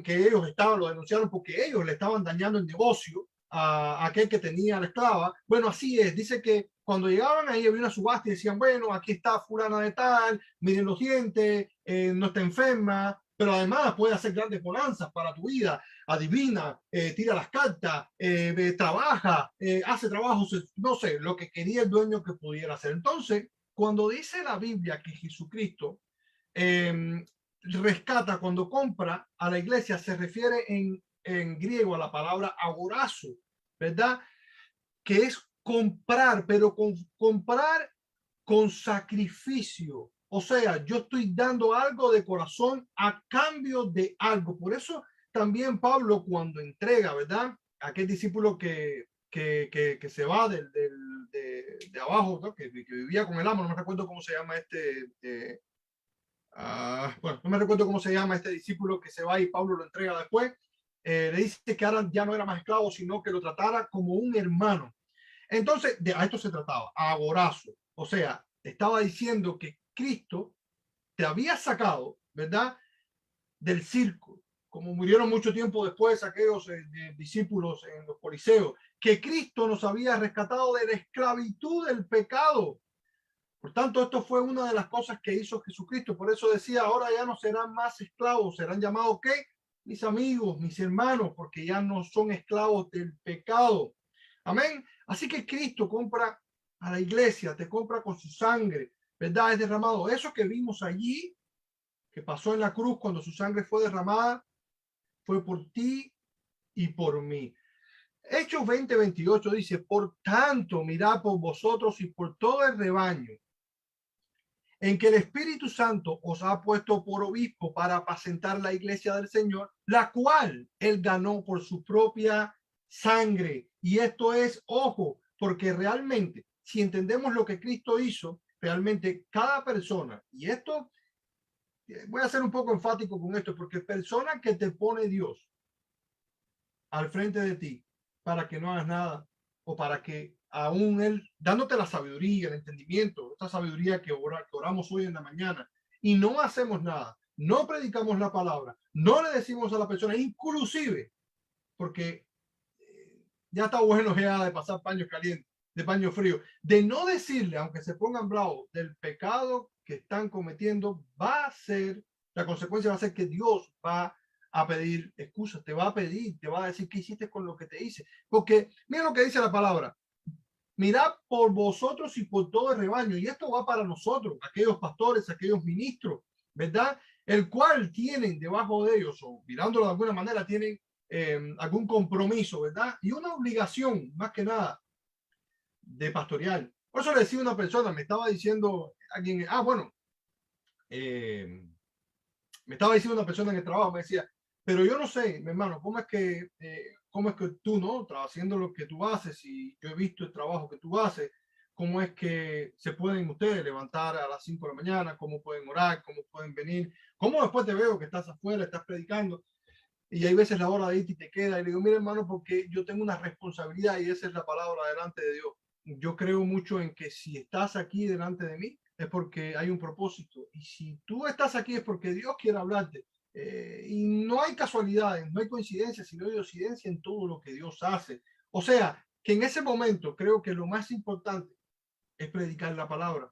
que ellos lo denunciaron porque ellos le estaban dañando el negocio a aquel que tenía la esclava. Bueno, así es, dice que cuando llegaban ahí había una subasta y decían, bueno, aquí está fulana de tal, miren los dientes, no está enferma, pero además puede hacer grandes bonanzas para tu vida, adivina, tira las cartas, trabaja, hace trabajos, no sé, lo que quería el dueño que pudiera hacer. Entonces, cuando dice la Biblia que Jesucristo rescata, cuando compra a la iglesia, se refiere en griego a la palabra agorazo, ¿verdad? Que es comprar, pero comprar con sacrificio. O sea, yo estoy dando algo de corazón a cambio de algo. Por eso también Pablo, cuando entrega, ¿verdad? Aquel discípulo que se va de abajo, ¿no? que vivía con el amo, no me recuerdo cómo se llama bueno, no me recuerdo cómo se llama este discípulo que se va y Pablo lo entrega después. Le dice que ahora ya no era más esclavo, sino que lo tratara como un hermano. Entonces, a esto se trataba, agorazo. O sea, estaba diciendo que Cristo te había sacado, ¿verdad? Del circo, como murieron mucho tiempo después aquellos discípulos en los coliseos, que Cristo nos había rescatado de la esclavitud del pecado. Por tanto, esto fue una de las cosas que hizo Jesucristo. Por eso decía, ahora ya no serán más esclavos, serán llamados, ¿qué? Mis amigos, mis hermanos, porque ya no son esclavos del pecado. Amén. Así que Cristo compra a la iglesia, te compra con su sangre, ¿verdad? Es derramado. Eso que vimos allí, que pasó en la cruz cuando su sangre fue derramada, fue por ti y por mí. Hechos 20:28 dice, por tanto, mirad por vosotros y por todo el rebaño, en que el Espíritu Santo os ha puesto por obispo para apacentar la iglesia del Señor, la cual él ganó por su propia sangre. Y esto es, ojo, porque realmente, si entendemos lo que Cristo hizo, realmente cada persona, y esto, voy a ser un poco enfático con esto, porque persona que te pone Dios al frente de ti para que no hagas nada o para que aún Él, dándote la sabiduría, el entendimiento, esta sabiduría que oramos hoy en la mañana y no hacemos nada, no predicamos la palabra, no le decimos a la persona, inclusive, porque ya está bueno ya de pasar paños calientes, de paño frío, de no decirle, aunque se pongan bravos, del pecado que están cometiendo, va a ser, la consecuencia va a ser que Dios va a pedir excusas, te va a pedir, te va a decir qué hiciste con lo que te hice. Porque mira lo que dice la palabra, mirad por vosotros y por todo el rebaño. Y esto va para nosotros, aquellos pastores, aquellos ministros, ¿verdad? El cual tienen debajo de ellos, o mirándolo de alguna manera, tienen algún compromiso, ¿verdad? Y una obligación, más que nada, de pastorear. Por eso le decía una persona, me estaba diciendo alguien, bueno, me estaba diciendo una persona en el trabajo, me decía, pero yo no sé, mi hermano, cómo es que tú, ¿no? Haciendo lo que tú haces, y yo he visto el trabajo que tú haces, cómo es que se pueden ustedes levantar a las 5 de la mañana, cómo pueden orar, cómo pueden venir, cómo después te veo que estás afuera, estás predicando, y hay veces la hora de irte y te queda, y le digo, mira hermano, porque yo tengo una responsabilidad y esa es la palabra delante de Dios. Yo creo mucho en que si estás aquí delante de mí es porque hay un propósito, y si tú estás aquí es porque Dios quiere hablarte. Y no hay casualidades, no hay coincidencias, sino hay ocurrencia en todo lo que Dios hace. O sea, que en ese momento creo que lo más importante es predicar la palabra,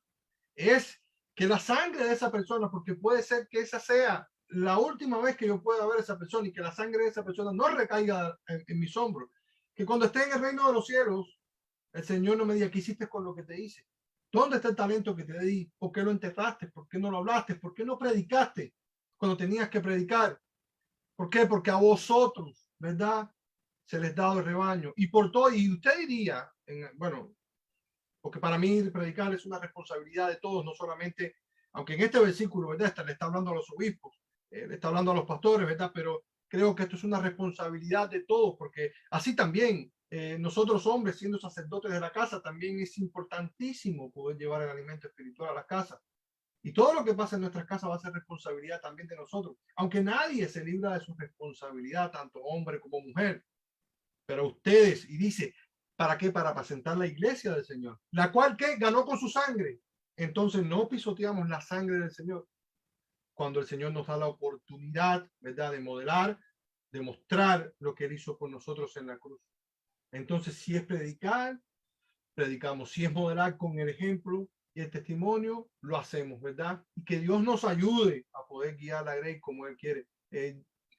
es que la sangre de esa persona, porque puede ser que esa sea la última vez que yo pueda ver a esa persona y que la sangre de esa persona no recaiga en mis hombros, que cuando esté en el reino de los cielos, el Señor no me diga, ¿qué hiciste con lo que te hice? ¿Dónde está el talento que te di? ¿Por qué lo enterraste? ¿Por qué no lo hablaste? ¿Por qué no predicaste cuando tenías que predicar? ¿Por qué? Porque a vosotros, ¿verdad? Se les da el rebaño. Y por todo, y usted diría, bueno, porque para mí predicar es una responsabilidad de todos, no solamente, aunque en este versículo, ¿verdad? Le está hablando a los obispos, le está hablando a los pastores, ¿verdad? Pero creo que esto es una responsabilidad de todos, porque así también nosotros hombres, siendo sacerdotes de la casa, también es importantísimo poder llevar el alimento espiritual a la casa. Y todo lo que pasa en nuestras casas va a ser responsabilidad también de nosotros, aunque nadie se libra de su responsabilidad, tanto hombre como mujer. Pero ustedes, y dice, ¿para qué? Para apacentar la iglesia del Señor, la cual que ganó con su sangre. Entonces no pisoteamos la sangre del Señor cuando el Señor nos da la oportunidad, ¿verdad?, de modelar, de mostrar lo que Él hizo por nosotros en la cruz. Entonces, si es predicar, predicamos. Si es modelar con el ejemplo y el testimonio, lo hacemos, ¿verdad? Y que Dios nos ayude a poder guiar la Grey como Él quiere.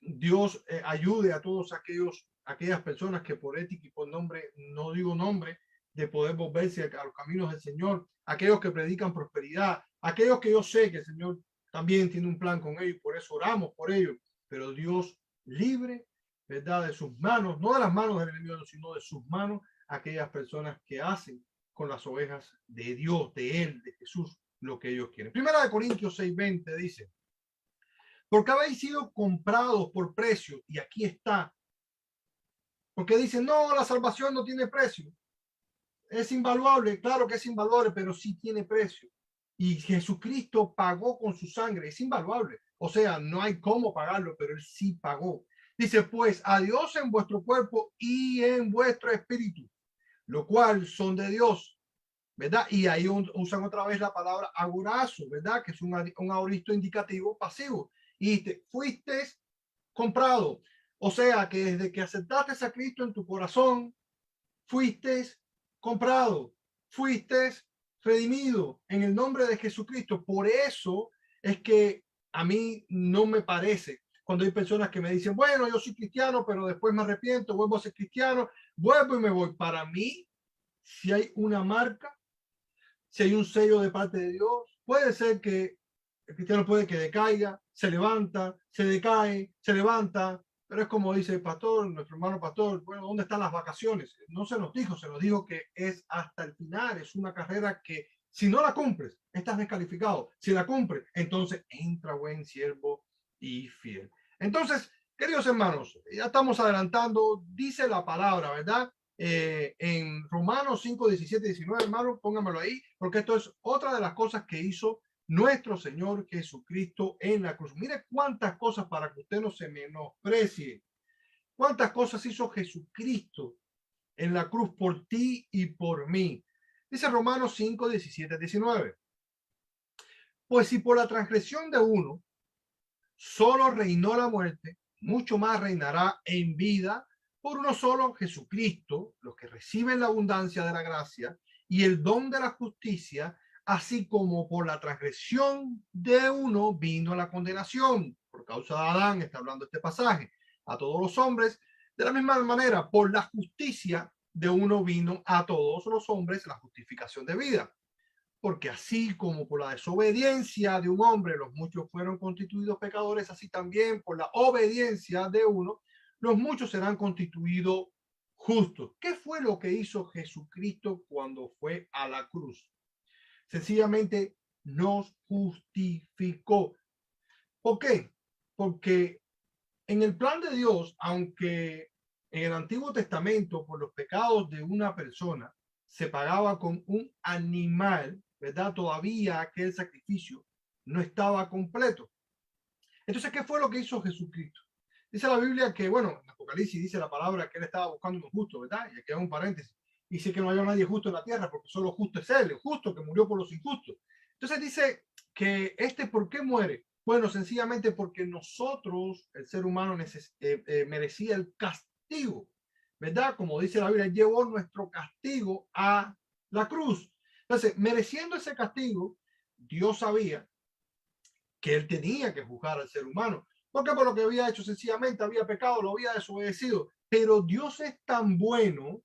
Dios ayude a todos aquellas personas que por ética y por nombre, no digo nombre, de poder volverse a los caminos del Señor, aquellos que predican prosperidad, aquellos que yo sé que el Señor también tiene un plan con ellos, por eso oramos por ellos, pero Dios libre, ¿verdad? De sus manos, no de las manos del enemigo, sino de sus manos, aquellas personas que hacen con las ovejas de Dios, de Él, de Jesús, lo que ellos quieren. Primera de Corintios 6:20 dice, porque habéis sido comprados por precio, y aquí está, porque dicen, no, la salvación no tiene precio, es invaluable, claro que es invaluable, pero sí tiene precio. Y Jesucristo pagó con su sangre, es invaluable. O sea, no hay cómo pagarlo, pero Él sí pagó. Dice, pues, a Dios en vuestro cuerpo y en vuestro espíritu, lo cual son de Dios, ¿verdad? Y ahí usan otra vez la palabra agorazo, ¿verdad? Que es un aoristo indicativo pasivo. Y te fuiste comprado. O sea, que desde que aceptaste a Cristo en tu corazón, fuiste comprado, fuiste redimido en el nombre de Jesucristo. Por eso es que a mí no me parece cuando hay personas que me dicen, bueno, yo soy cristiano, pero después me arrepiento, vuelvo a ser cristiano, vuelvo y me voy. Para mí, si hay una marca, si hay un sello de parte de Dios, puede ser que el cristiano puede que decaiga, se levanta, se decae, se levanta, Pero es como dice el pastor, nuestro hermano pastor, bueno, ¿dónde están las vacaciones? No se nos dijo, se nos dijo que es hasta el final, es una carrera que si no la cumples, estás descalificado. Si la cumples, entonces entra buen siervo y fiel. Entonces, queridos hermanos, ya estamos adelantando, dice la palabra, ¿verdad? En Romanos 5, 17, 19, hermano, póngamelo ahí, porque esto es otra de las cosas que hizo nuestro Señor Jesucristo en la cruz. Mire cuántas cosas para que usted no se menosprecie. Cuántas cosas hizo Jesucristo en la cruz por ti y por mí. Dice Romanos 5, 17, 19. Pues si por la transgresión de uno solo reinó la muerte, mucho más reinará en vida por uno solo, Jesucristo, los que reciben la abundancia de la gracia y el don de la justicia, así como por la transgresión de uno vino la condenación. Por causa de Adán está hablando este pasaje. A todos los hombres, de la misma manera, por la justicia de uno vino a todos los hombres la justificación de vida. Porque así como por la desobediencia de un hombre los muchos fueron constituidos pecadores, así también por la obediencia de uno los muchos serán constituidos justos. ¿Qué fue lo que hizo Jesucristo cuando fue a la cruz? Sencillamente nos justificó. ¿Por qué? Porque en el plan de Dios, aunque en el Antiguo Testamento por los pecados de una persona se pagaba con un animal, ¿verdad? Todavía aquel sacrificio no estaba completo. Entonces, ¿qué fue lo que hizo Jesucristo? Dice la Biblia que, bueno, en Apocalipsis dice la palabra que él estaba buscando un justo, ¿verdad? Y aquí hay un paréntesis. Dice que no haya nadie justo en la tierra porque solo justo es él, el justo que murió por los injustos. Entonces dice que ¿por qué muere? Bueno, sencillamente porque nosotros, el ser humano, merecía el castigo, ¿verdad? Como dice la Biblia, llevó nuestro castigo a la cruz. Entonces, mereciendo ese castigo, Dios sabía que él tenía que juzgar al ser humano. Porque por lo que había hecho sencillamente había pecado, lo había desobedecido. Pero Dios es tan bueno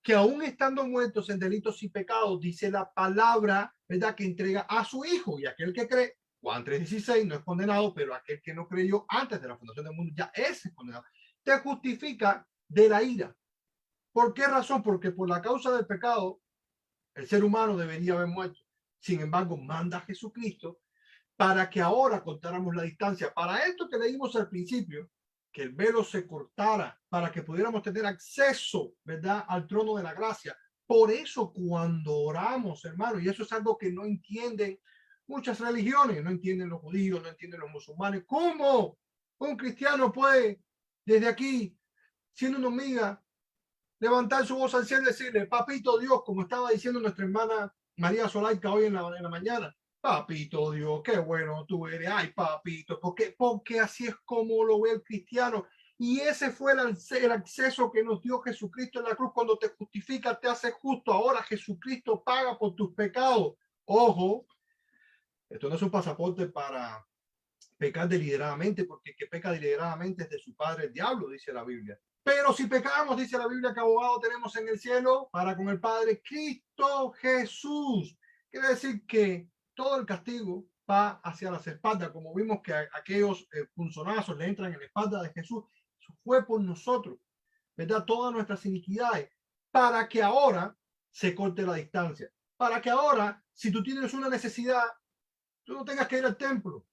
que aún estando muertos en delitos y pecados, dice la palabra, ¿verdad? Que entrega a su Hijo, y aquel que cree, Juan 3:16, no es condenado, pero aquel que no creyó antes de la fundación del mundo ya es condenado. Te justifica de la ira. ¿Por qué razón? Porque por la causa del pecado, el ser humano debería haber muerto. Sin embargo, manda a Jesucristo para que ahora cortáramos la distancia. Para esto que leímos al principio, que el velo se cortara, para que pudiéramos tener acceso, ¿verdad?, al trono de la gracia. Por eso cuando oramos, hermano, y eso es algo que no entienden muchas religiones, no entienden los judíos, no entienden los musulmanes, ¿cómo un cristiano puede desde aquí, siendo una hormiga, levantar su voz al cielo y decirle, papito Dios, como estaba diciendo nuestra hermana María Zolaika hoy en la mañana? Papito Dios, qué bueno tú eres. Ay, papito, porque así es como lo ve el cristiano. Y ese fue el acceso que nos dio Jesucristo en la cruz. Cuando te justifica, te hace justo. Ahora Jesucristo paga por tus pecados. Ojo, esto no es un pasaporte para pecar deliberadamente, porque el que peca deliberadamente es de su padre el diablo, dice la Biblia. Pero si pecamos, dice la Biblia, que abogado tenemos en el cielo para con el Padre, Cristo Jesús. Quiere decir que todo el castigo va hacia las espaldas, como vimos que aquellos punzonazos le entran en la espalda de Jesús. Eso fue por nosotros, ¿verdad? Todas nuestras iniquidades, para que ahora se corte la distancia, para que ahora, si tú tienes una necesidad, tú no tengas que ir al templo.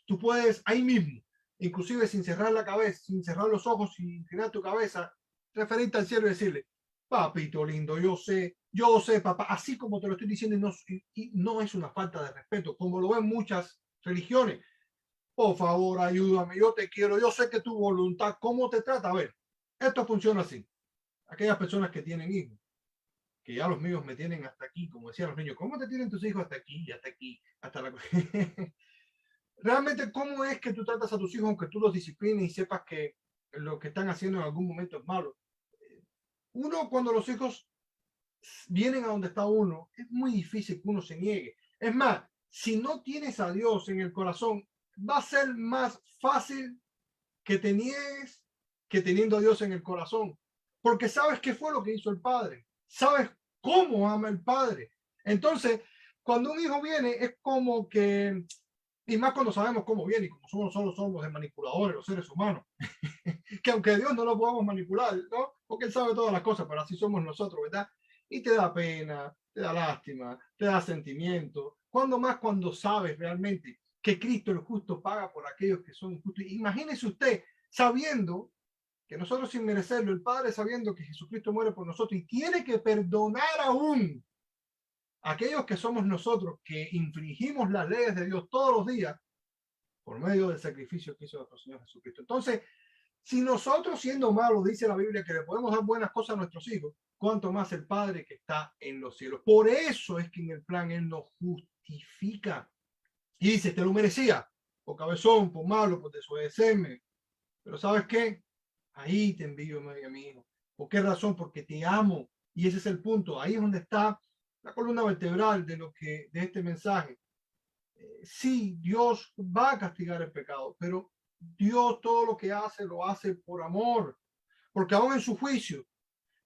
Tú puedes ahí mismo, inclusive sin cerrar la cabeza, sin cerrar los ojos, sin inclinar tu cabeza, referirte al cielo y decirle, papito lindo, yo sé, papá, así como te lo estoy diciendo, y no es una falta de respeto, como lo ven muchas religiones. Por favor, ayúdame, yo te quiero, yo sé que tu voluntad, ¿cómo te trata? A ver, esto funciona así. Aquellas personas que tienen hijos, que ya los míos me tienen hasta aquí, como decían los niños, ¿cómo te tienen tus hijos hasta aquí, hasta aquí, hasta la... Realmente, ¿cómo es que tú tratas a tus hijos aunque tú los disciplines y sepas que lo que están haciendo en algún momento es malo? Uno, cuando los hijos vienen a donde está uno, es muy difícil que uno se niegue. Es más, si no tienes a Dios en el corazón, va a ser más fácil que te niegues que teniendo a Dios en el corazón. Porque sabes qué fue lo que hizo el Padre. Sabes cómo ama el Padre. Entonces, cuando un hijo viene, es como que Y más cuando sabemos cómo viene y como solo somos de manipuladores los seres humanos. Que aunque Dios no lo podamos manipular, ¿no? Porque Él sabe todas las cosas, pero así somos nosotros, ¿verdad? Y te da pena, te da lástima, te da sentimiento. Cuando más cuando sabes realmente que Cristo el justo paga por aquellos que son injustos. Imagínese usted sabiendo que nosotros sin merecerlo, el Padre sabiendo que Jesucristo muere por nosotros y tiene que perdonar aún a aquellos que somos nosotros, que infringimos las leyes de Dios todos los días por medio del sacrificio que hizo nuestro Señor Jesucristo. Entonces, si nosotros siendo malos, dice la Biblia, que le podemos dar buenas cosas a nuestros hijos, cuanto más el Padre que está en los cielos. Por eso es que en el plan Él nos justifica. Y dice, te lo merecía, por cabezón, por malo, por desobedecerme. Pero ¿sabes qué? Ahí te envío, mi amigo. ¿Por qué razón? Porque te amo. Y ese es el punto. Ahí es donde está la columna vertebral de este mensaje. Sí, Dios va a castigar el pecado, pero Dios todo lo que hace lo hace por amor, porque aún en su juicio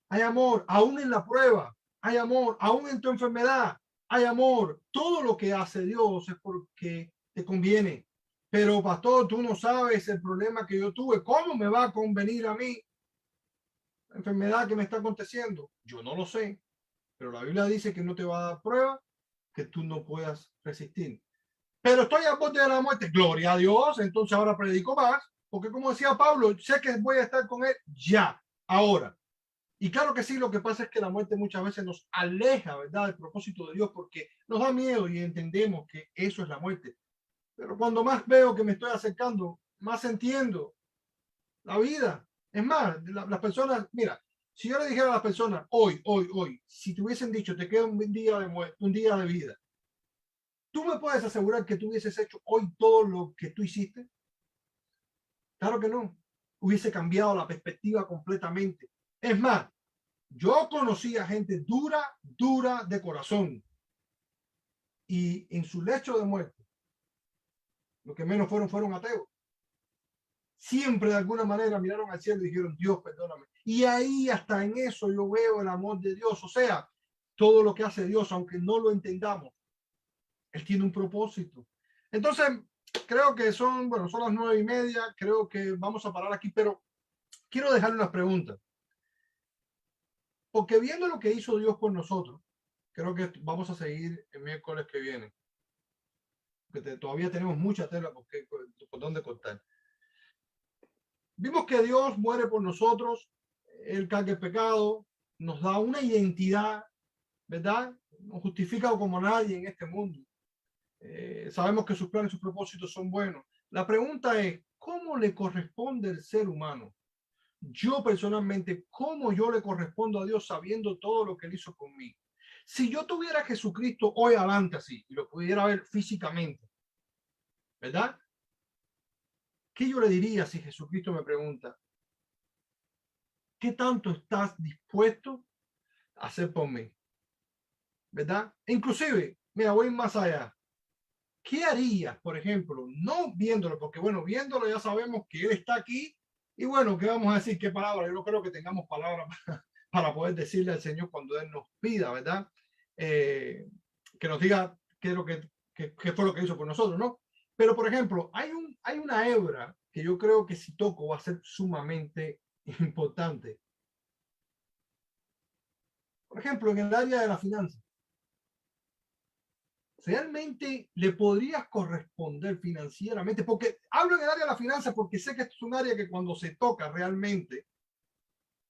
hay amor, aún en la prueba hay amor, aún en tu enfermedad hay amor. Todo lo que hace Dios es porque te conviene. Pero pastor, tú no sabes el problema que yo tuve. ¿Cómo me va a convenir a mí la enfermedad que me está aconteciendo? Yo no lo sé, pero la Biblia dice que no te va a dar prueba que tú no puedas resistir. Pero estoy a borde de la muerte. Gloria a Dios. Entonces ahora predico más, porque como decía Pablo, sé que voy a estar con él ya, ahora. Y claro que sí, lo que pasa es que la muerte muchas veces nos aleja, ¿verdad?, del propósito de Dios, porque nos da miedo y entendemos que eso es la muerte. Pero cuando más veo que me estoy acercando, más entiendo la vida. Es más, las personas, mira, si yo le dijera a las personas, hoy, si te hubiesen dicho, te queda un día de muerte, un día de vida, ¿tú me puedes asegurar que tú hubieses hecho hoy todo lo que tú hiciste? Claro que no. Hubiese cambiado la perspectiva completamente. Es más, yo conocí a gente dura de corazón y en su lecho de muerte, lo que menos fueron ateos. Siempre de alguna manera miraron al cielo y dijeron, Dios, perdóname. Y ahí hasta en eso yo veo el amor de Dios. O sea, todo lo que hace Dios, aunque no lo entendamos, Él tiene un propósito. Entonces, creo que son las 9:30. Creo que vamos a parar aquí, pero quiero dejarle unas preguntas. Porque viendo lo que hizo Dios con nosotros, creo que vamos a seguir el miércoles que viene. Porque todavía tenemos mucha tela por dónde cortar. Vimos que Dios muere por nosotros, Él carga el pecado, nos da una identidad, ¿verdad? Nos justifica como nadie en este mundo. Sabemos que sus planes y sus propósitos son buenos. La pregunta es, ¿cómo le corresponde al ser humano? Yo personalmente, ¿cómo yo le correspondo a Dios sabiendo todo lo que Él hizo conmigo? Si yo tuviera a Jesucristo hoy adelante así y lo pudiera ver físicamente, ¿verdad? ¿Qué yo le diría si Jesucristo me pregunta, ¿qué tanto estás dispuesto a hacer por mí? ¿Verdad? E inclusive, mira, voy más allá. ¿Qué harías, por ejemplo, no viéndolo? Porque bueno, viéndolo ya sabemos que Él está aquí y bueno, ¿qué vamos a decir? ¿Qué palabra? Yo no creo que tengamos palabras para poder decirle al Señor cuando Él nos pida, ¿verdad? Que nos diga qué es lo qué fue lo que hizo por nosotros, ¿no? Pero, por ejemplo, hay una hebra que yo creo que si toco va a ser sumamente importante. Por ejemplo, en el área de la finanza. ¿Realmente le podrías corresponder financieramente? Porque hablo en el área de la finanza porque sé que esto es un área que cuando se toca realmente,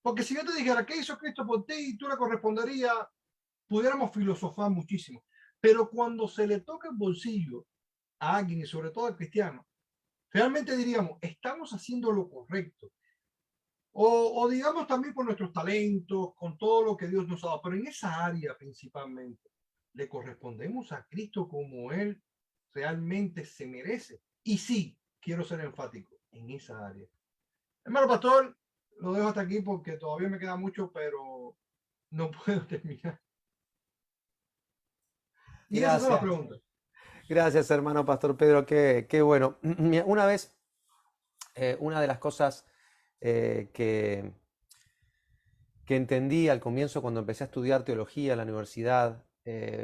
porque si yo te dijera, ¿qué hizo Cristo por ti? Y tú le correspondería, pudiéramos filosofar muchísimo. Pero cuando se le toca el bolsillo a alguien y sobre todo al cristiano, realmente diríamos, estamos haciendo lo correcto. O digamos también por nuestros talentos, con todo lo que Dios nos ha dado, pero en esa área principalmente, le correspondemos a Cristo como Él realmente se merece. Y sí, quiero ser enfático en esa área. Hermano pastor, lo dejo hasta aquí porque todavía me queda mucho, pero no puedo terminar. Y esas son las Gracias. preguntas. Gracias, hermano Pastor Pedro. Qué bueno. Una vez, una de las cosas que entendí al comienzo cuando empecé a estudiar teología en la universidad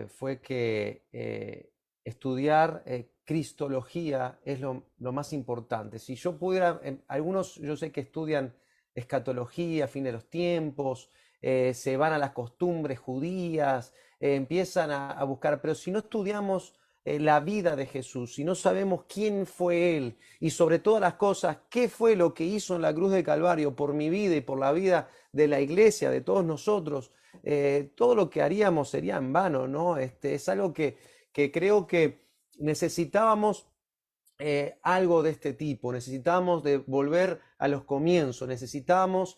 fue que estudiar cristología es lo más importante. Si yo pudiera, algunos yo sé que estudian escatología, fin de los tiempos, se van a las costumbres judías, empiezan a buscar, pero si no estudiamos la vida de Jesús, si no sabemos quién fue Él y sobre todas las cosas, qué fue lo que hizo en la cruz del Calvario por mi vida y por la vida de la iglesia, de todos nosotros, todo lo que haríamos sería en vano, ¿no? Es algo que creo que necesitábamos algo de este tipo, necesitábamos de volver a los comienzos, necesitábamos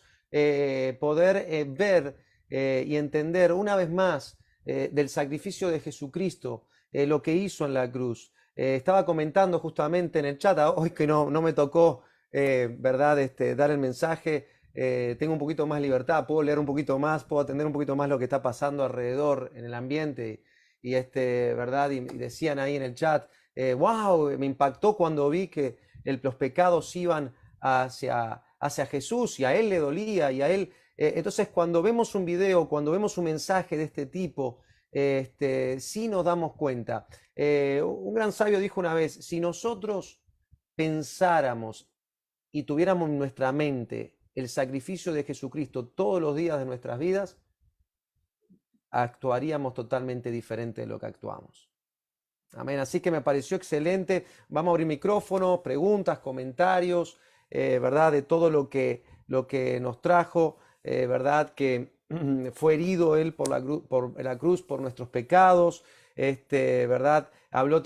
poder ver y entender una vez más del sacrificio de Jesucristo, lo que hizo en la cruz. Estaba comentando justamente en el chat, hoy que no me tocó, ¿verdad? Dar el mensaje, tengo un poquito más libertad, puedo leer un poquito más, puedo atender un poquito más lo que está pasando alrededor en el ambiente y ¿verdad? Y decían ahí en el chat, wow, me impactó cuando vi que los pecados iban hacia Jesús y a él le dolía y a él. Entonces, cuando vemos un video, cuando vemos un mensaje de este tipo, sí nos damos cuenta. Un gran sabio dijo una vez, si nosotros pensáramos y tuviéramos en nuestra mente el sacrificio de Jesucristo todos los días de nuestras vidas, actuaríamos totalmente diferente de lo que actuamos. Amén. Así que me pareció excelente. Vamos a abrir micrófonos, preguntas, comentarios, ¿verdad? De todo lo que nos trajo, ¿verdad? Que fue herido Él por la cruz, por nuestros pecados, ¿verdad? Hablamos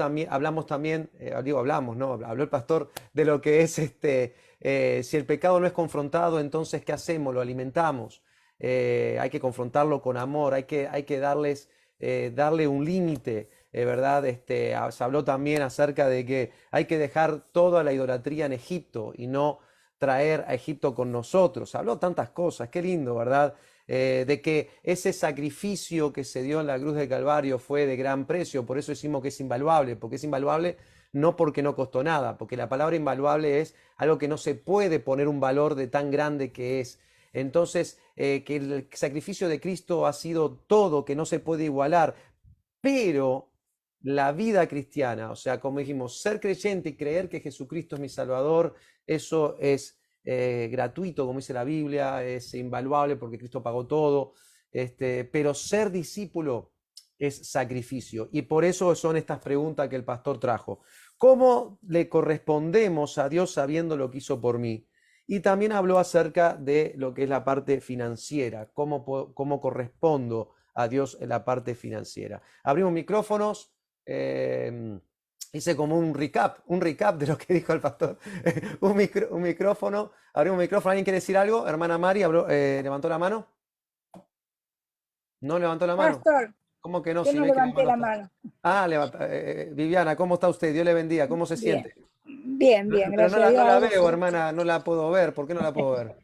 también, hablamos, ¿no? Habló el pastor de lo que es, si el pecado no es confrontado, entonces, ¿qué hacemos? Lo alimentamos. Hay que confrontarlo con amor, hay que darle un límite. ¿Verdad? Se habló también acerca de que hay que dejar toda la idolatría en Egipto y no traer a Egipto con nosotros. Se habló tantas cosas, qué lindo, ¿verdad? De que ese sacrificio que se dio en la cruz del Calvario fue de gran precio, por eso decimos que es invaluable, porque es invaluable no porque no costó nada, porque la palabra invaluable es algo que no se puede poner un valor de tan grande que es. Entonces, que el sacrificio de Cristo ha sido todo, que no se puede igualar, pero la vida cristiana, o sea, como dijimos, ser creyente y creer que Jesucristo es mi Salvador, eso es gratuito, como dice la Biblia, es invaluable porque Cristo pagó todo, pero ser discípulo es sacrificio. Y por eso son estas preguntas que el pastor trajo. ¿Cómo le correspondemos a Dios sabiendo lo que hizo por mí? Y también habló acerca de lo que es la parte financiera, cómo correspondo a Dios en la parte financiera. Abrimos micrófonos. Hice como un recap de lo que dijo el pastor. un micrófono, abrimos un micrófono. ¿Alguien quiere decir algo? Hermana Mari levantó la mano. ¿No levantó la mano? Pastor, ¿Cómo que no? yo Si no ve que levanté la está. mano. Viviana, ¿cómo está usted? Dios le bendiga. ¿Cómo se Bien, siente? bien, Pero no gracias a no la Dios. veo, hermana, no la puedo ver. ¿Por qué no la puedo ver?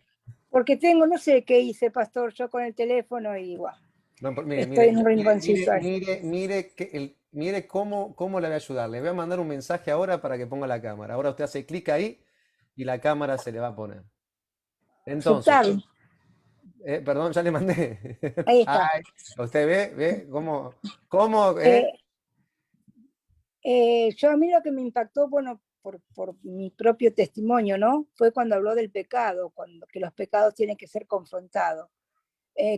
Porque tengo, no sé qué hice, pastor, yo con el teléfono y bueno, No, mire, estoy en un rinconcito ahí. mire cómo le voy a ayudar. Le voy a mandar un mensaje ahora para que ponga la cámara. Ahora usted hace clic ahí y la cámara se le va a poner. Entonces, Aceptar. perdón, ya le mandé. Ahí está. Ay, usted ve cómo, Yo a mí lo que me impactó, bueno, por mi propio testimonio, ¿no? Fue cuando habló del pecado, que los pecados tienen que ser confrontados.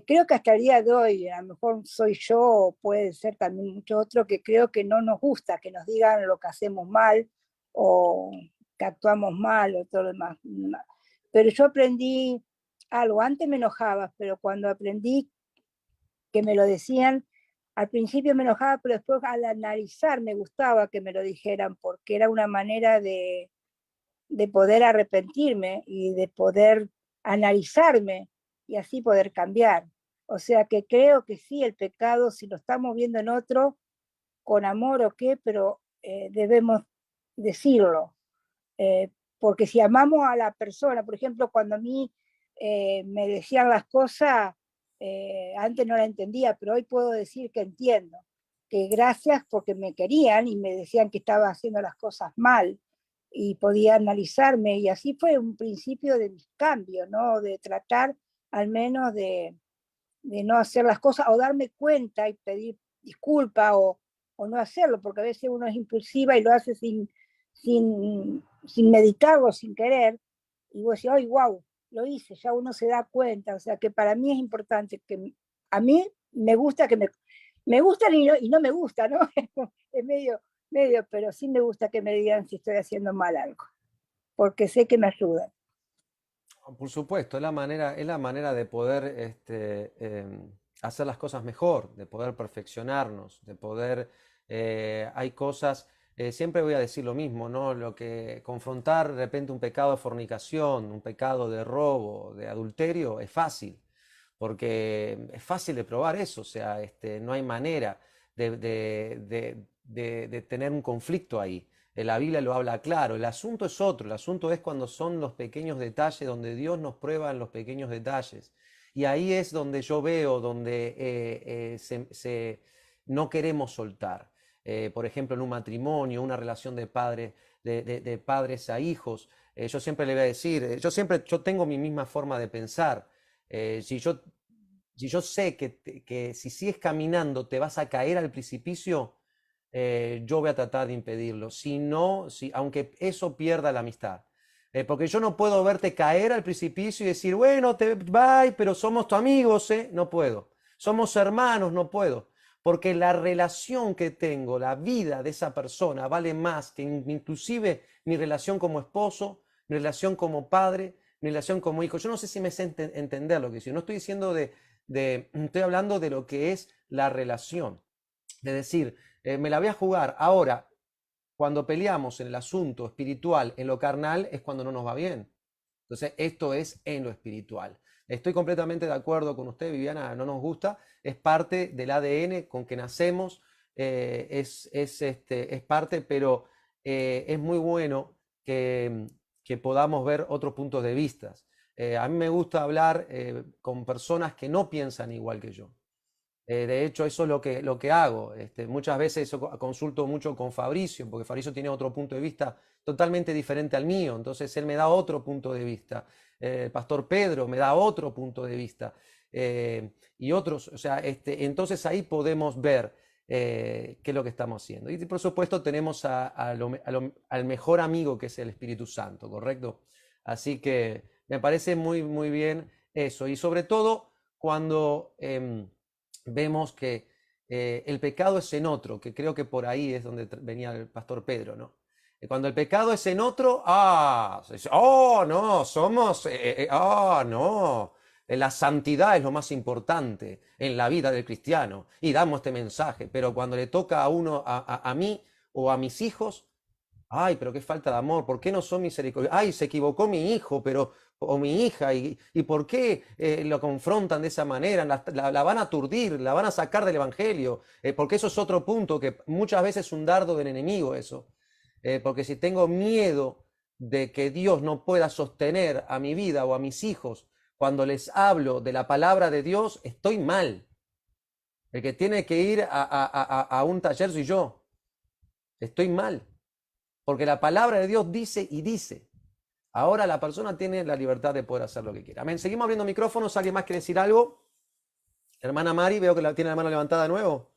Creo que hasta el día de hoy, a lo mejor soy yo, o puede ser también muchos otros, que creo que no nos gusta que nos digan lo que hacemos mal o que actuamos mal o todo lo demás. Pero yo aprendí algo, antes me enojaba, pero cuando aprendí que me lo decían, al principio me enojaba, pero después al analizar me gustaba que me lo dijeran, porque era una manera de poder arrepentirme y de poder analizarme y así poder cambiar. O sea que creo que sí, el pecado, si lo estamos viendo en otro, con amor o qué, pero debemos decirlo. Porque si amamos a la persona, por ejemplo, cuando a mí me decían las cosas, antes no la entendía, pero hoy puedo decir que entiendo, que gracias porque me querían y me decían que estaba haciendo las cosas mal y podía analizarme y así fue un principio de mis cambios, ¿no? De tratar al menos de no hacer las cosas o darme cuenta y pedir disculpa o o no hacerlo, porque a veces uno es impulsiva y lo hace sin meditarlo, sin querer, y vos decís, ¡ay, wow! Lo hice, ya uno se da cuenta. O sea que para mí es importante que a mí me gusta me gustan y no me gusta, ¿no? Es medio, pero sí me gusta que me digan si estoy haciendo mal algo, porque sé que me ayudan. Por supuesto, es la manera de poder hacer las cosas mejor, de poder perfeccionarnos, de poder, hay cosas, siempre voy a decir lo mismo, ¿no? Lo que confrontar de repente un pecado de fornicación, un pecado de robo, de adulterio, es fácil, porque es fácil de probar eso, o sea, no hay manera de tener un conflicto ahí. La Biblia lo habla claro, el asunto es otro, el asunto es cuando son los pequeños detalles, donde Dios nos prueba en los pequeños detalles. Y ahí es donde yo veo, donde no queremos soltar. Por ejemplo, en un matrimonio, una relación de padres a hijos. Yo siempre le voy a decir, yo tengo mi misma forma de pensar. Si yo sé que si sigues caminando te vas a caer al precipicio, yo voy a tratar de impedirlo. Si no, aunque eso pierda la amistad. Porque yo no puedo verte caer al precipicio y decir, bueno, te bye, pero somos tus amigos, ¿eh? No puedo. Somos hermanos, no puedo. Porque la relación que tengo, la vida de esa persona vale más que inclusive mi relación como esposo, mi relación como padre, mi relación como hijo. Yo no sé si me sé entender lo que digo. No estoy diciendo estoy hablando de lo que es la relación. Es decir, me la voy a jugar. Ahora, cuando peleamos en el asunto espiritual, en lo carnal, es cuando no nos va bien. Entonces, esto es en lo espiritual. Estoy completamente de acuerdo con usted, Viviana, no nos gusta, es parte del ADN con que nacemos, es parte, pero es muy bueno que podamos ver otros puntos de vista. A mí me gusta hablar con personas que no piensan igual que yo. De hecho, eso es lo que hago. Muchas veces consulto mucho con Fabricio, porque Fabricio tiene otro punto de vista totalmente diferente al mío. Entonces, él me da otro punto de vista. El pastor Pedro me da otro punto de vista. Y otros, o sea, entonces ahí podemos ver qué es lo que estamos haciendo. Y por supuesto, tenemos al mejor amigo que es el Espíritu Santo, ¿correcto? Así que me parece muy, muy bien eso. Y sobre todo, cuando vemos que el pecado es en otro, que creo que por ahí es donde venía el pastor Pedro, ¿no? Cuando el pecado es en otro, no, no, la santidad es lo más importante en la vida del cristiano y damos este mensaje, pero cuando le toca a uno, a mí o a mis hijos, ay, pero qué falta de amor, ¿por qué no son misericordiosos? Ay, se equivocó mi hijo, o mi hija, y por qué lo confrontan de esa manera, la van a aturdir, la van a sacar del evangelio, porque eso es otro punto, que muchas veces es un dardo del enemigo eso, porque si tengo miedo de que Dios no pueda sostener a mi vida o a mis hijos cuando les hablo de la palabra de Dios, estoy mal. El que tiene que ir a un taller soy yo, estoy mal. Porque la palabra de Dios dice y dice. Ahora la persona tiene la libertad de poder hacer lo que quiera. Amén. Seguimos abriendo micrófonos. ¿Alguien más quiere decir algo? Hermana Mari, veo que tiene la mano levantada de nuevo.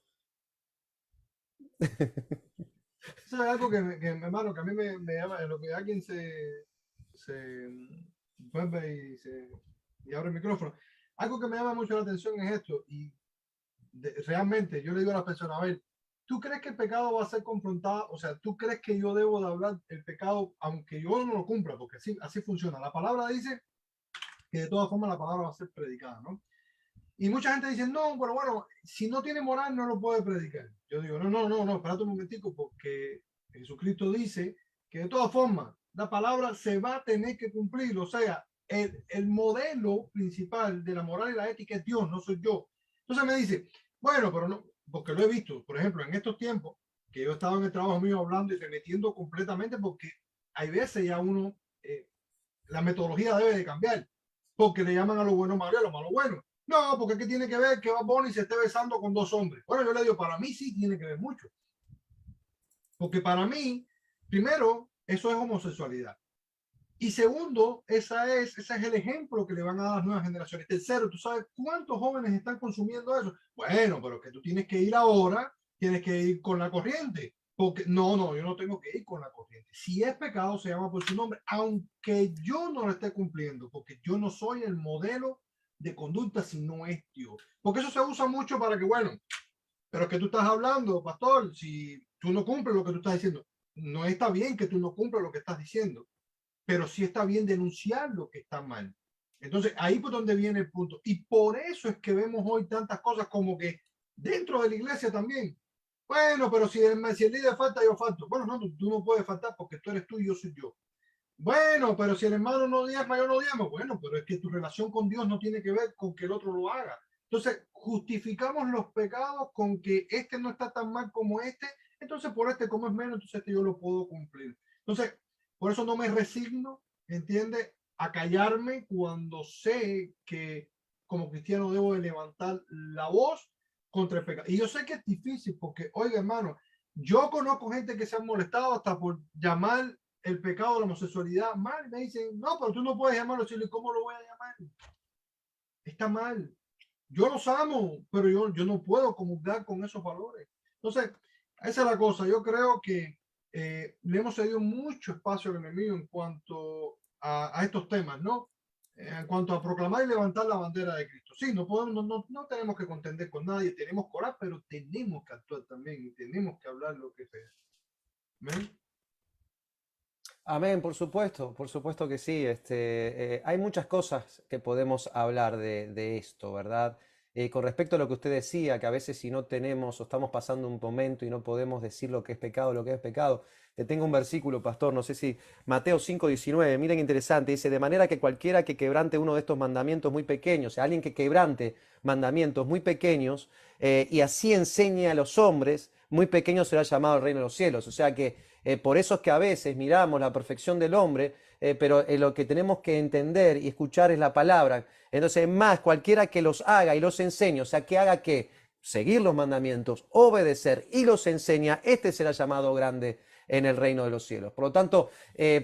Eso es algo hermano, que a mí me llama, en lo que alguien se vuelve y abre el micrófono. Algo que me llama mucho la atención es esto. Y realmente yo le digo a las personas, a ver, ¿tú crees que el pecado va a ser confrontado? O sea, ¿tú crees que yo debo de hablar el pecado aunque yo no lo cumpla? Porque así funciona. La palabra dice que de todas formas la palabra va a ser predicada, ¿no? Y mucha gente dice, no, pero bueno, si no tiene moral no lo puede predicar. Yo digo, no, espérate un momentico, porque Jesucristo dice que de todas formas la palabra se va a tener que cumplir. O sea, el modelo principal de la moral y la ética es Dios, no soy yo. Entonces me dice, bueno, pero no, porque lo he visto, por ejemplo, en estos tiempos que yo estaba en el trabajo mío hablando y remetiendo completamente, porque hay veces ya uno, la metodología debe de cambiar, porque le llaman a lo bueno malo y a lo malo bueno. No, porque ¿qué tiene que ver que Bad Bunny se esté besando con dos hombres? Bueno, yo le digo, para mí sí tiene que ver mucho. Porque para mí, primero, eso es homosexualidad. Y segundo, ese es el ejemplo que le van a dar a las nuevas generaciones. Tercero, ¿tú sabes cuántos jóvenes están consumiendo eso? Bueno, pero que tú tienes que ir ahora tienes que ir con la corriente. Porque no, yo no tengo que ir con la corriente. Si es pecado, se llama por su nombre, aunque yo no lo esté cumpliendo, porque yo no soy el modelo de conducta si no es Dios. Porque eso se usa mucho para que, bueno, pero que tú estás hablando, pastor, si tú no cumples lo que tú estás diciendo, no está bien que tú no cumplas lo que estás diciendo, pero sí está bien denunciar lo que está mal. Entonces, ahí por donde viene el punto. Y por eso es que vemos hoy tantas cosas como que dentro de la iglesia también. Bueno, pero si el líder falta, yo falto. Bueno, no, tú no puedes faltar porque tú eres tú y yo soy yo. Bueno, pero si el hermano no diezma, yo no diezmo. Bueno, pero es que tu relación con Dios no tiene que ver con que el otro lo haga. Entonces, justificamos los pecados con que este no está tan mal como este. Entonces, por este como es menos, entonces este yo lo puedo cumplir. Entonces, por eso no me resigno, ¿entiendes? A callarme cuando sé que como cristiano debo de levantar la voz contra el pecado. Y yo sé que es difícil porque, oiga, hermano, yo conozco gente que se han molestado hasta por llamar el pecado de la homosexualidad mal. Me dicen, no, pero tú no puedes llamarlo así. ¿Cómo lo voy a llamar? Está mal. Yo los amo, pero yo no puedo comulgar con esos valores. Entonces, esa es la cosa. Yo creo que le hemos cedido mucho espacio al enemigo en cuanto a estos temas, ¿no? En cuanto a proclamar y levantar la bandera de Cristo. Sí, no podemos, no tenemos que contender con nadie, tenemos coraje, pero tenemos que actuar también y tenemos que hablar lo que sea. ¿Ven? Amén, por supuesto que sí. Hay muchas cosas que podemos hablar de esto, ¿verdad? Con respecto a lo que usted decía, que a veces si no tenemos o estamos pasando un momento y no podemos decir lo que es pecado, lo que es pecado. Te tengo un versículo, pastor, no sé si Mateo 5:19, miren qué interesante, dice, de manera que cualquiera que quebrante uno de estos mandamientos muy pequeños, o sea, alguien que quebrante mandamientos muy pequeños y así enseñe a los hombres, muy pequeño será llamado el reino de los cielos. O sea que por eso es que a veces miramos la perfección del hombre, pero lo que tenemos que entender y escuchar es la palabra. Entonces, más cualquiera que los haga y los enseñe, o sea, que haga que seguir los mandamientos, obedecer y los enseña, este será llamado grande en el reino de los cielos. Por lo tanto,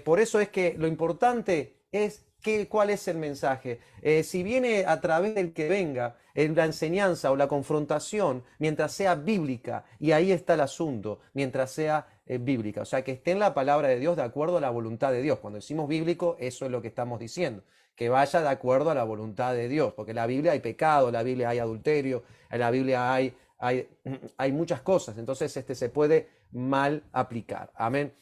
por eso es que lo importante es cuál es el mensaje. Si viene a través del que venga, en la enseñanza o la confrontación, mientras sea bíblica, y ahí está el asunto, mientras sea bíblica, o sea, que esté en la palabra de Dios de acuerdo a la voluntad de Dios. Cuando decimos bíblico, eso es lo que estamos diciendo, que vaya de acuerdo a la voluntad de Dios, porque en la Biblia hay pecado, en la Biblia hay adulterio, en la Biblia hay muchas cosas, entonces se puede mal aplicar. Amén.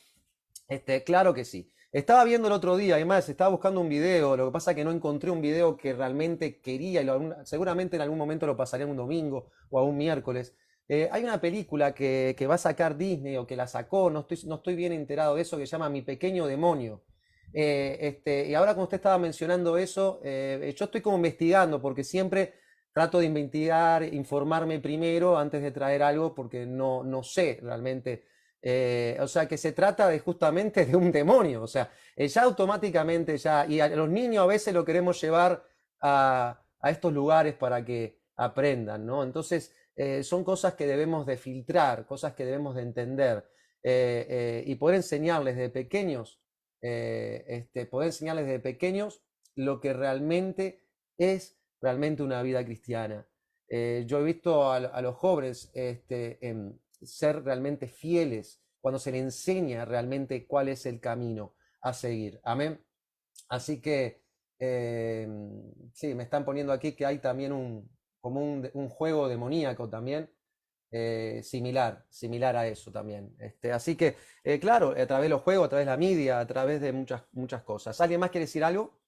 Claro que sí. Estaba viendo el otro día, además estaba buscando un video, lo que pasa es que no encontré un video que realmente quería, y seguramente en algún momento lo pasaría un domingo o a un miércoles. Hay una película que va a sacar Disney o que la sacó, no estoy bien enterado de eso, que se llama Mi Pequeño Demonio. Y ahora como usted estaba mencionando eso, yo estoy como investigando porque siempre trato de investigar, informarme primero antes de traer algo porque no sé realmente. O sea, que se trata de justamente de un demonio, o sea, ya automáticamente y a los niños a veces lo queremos llevar a estos lugares para que aprendan, ¿no? Entonces, son cosas que debemos de filtrar, cosas que debemos de entender y poder enseñarles desde pequeños lo que realmente es realmente una vida cristiana. Yo he visto a los jóvenes ser realmente fieles cuando se les enseña realmente cuál es el camino a seguir. Amén. Así que sí, me están poniendo aquí que hay también como un juego demoníaco también, similar a eso también. Así que, claro, a través de los juegos, a través de la media, a través de muchas cosas. ¿Alguien más quiere decir algo?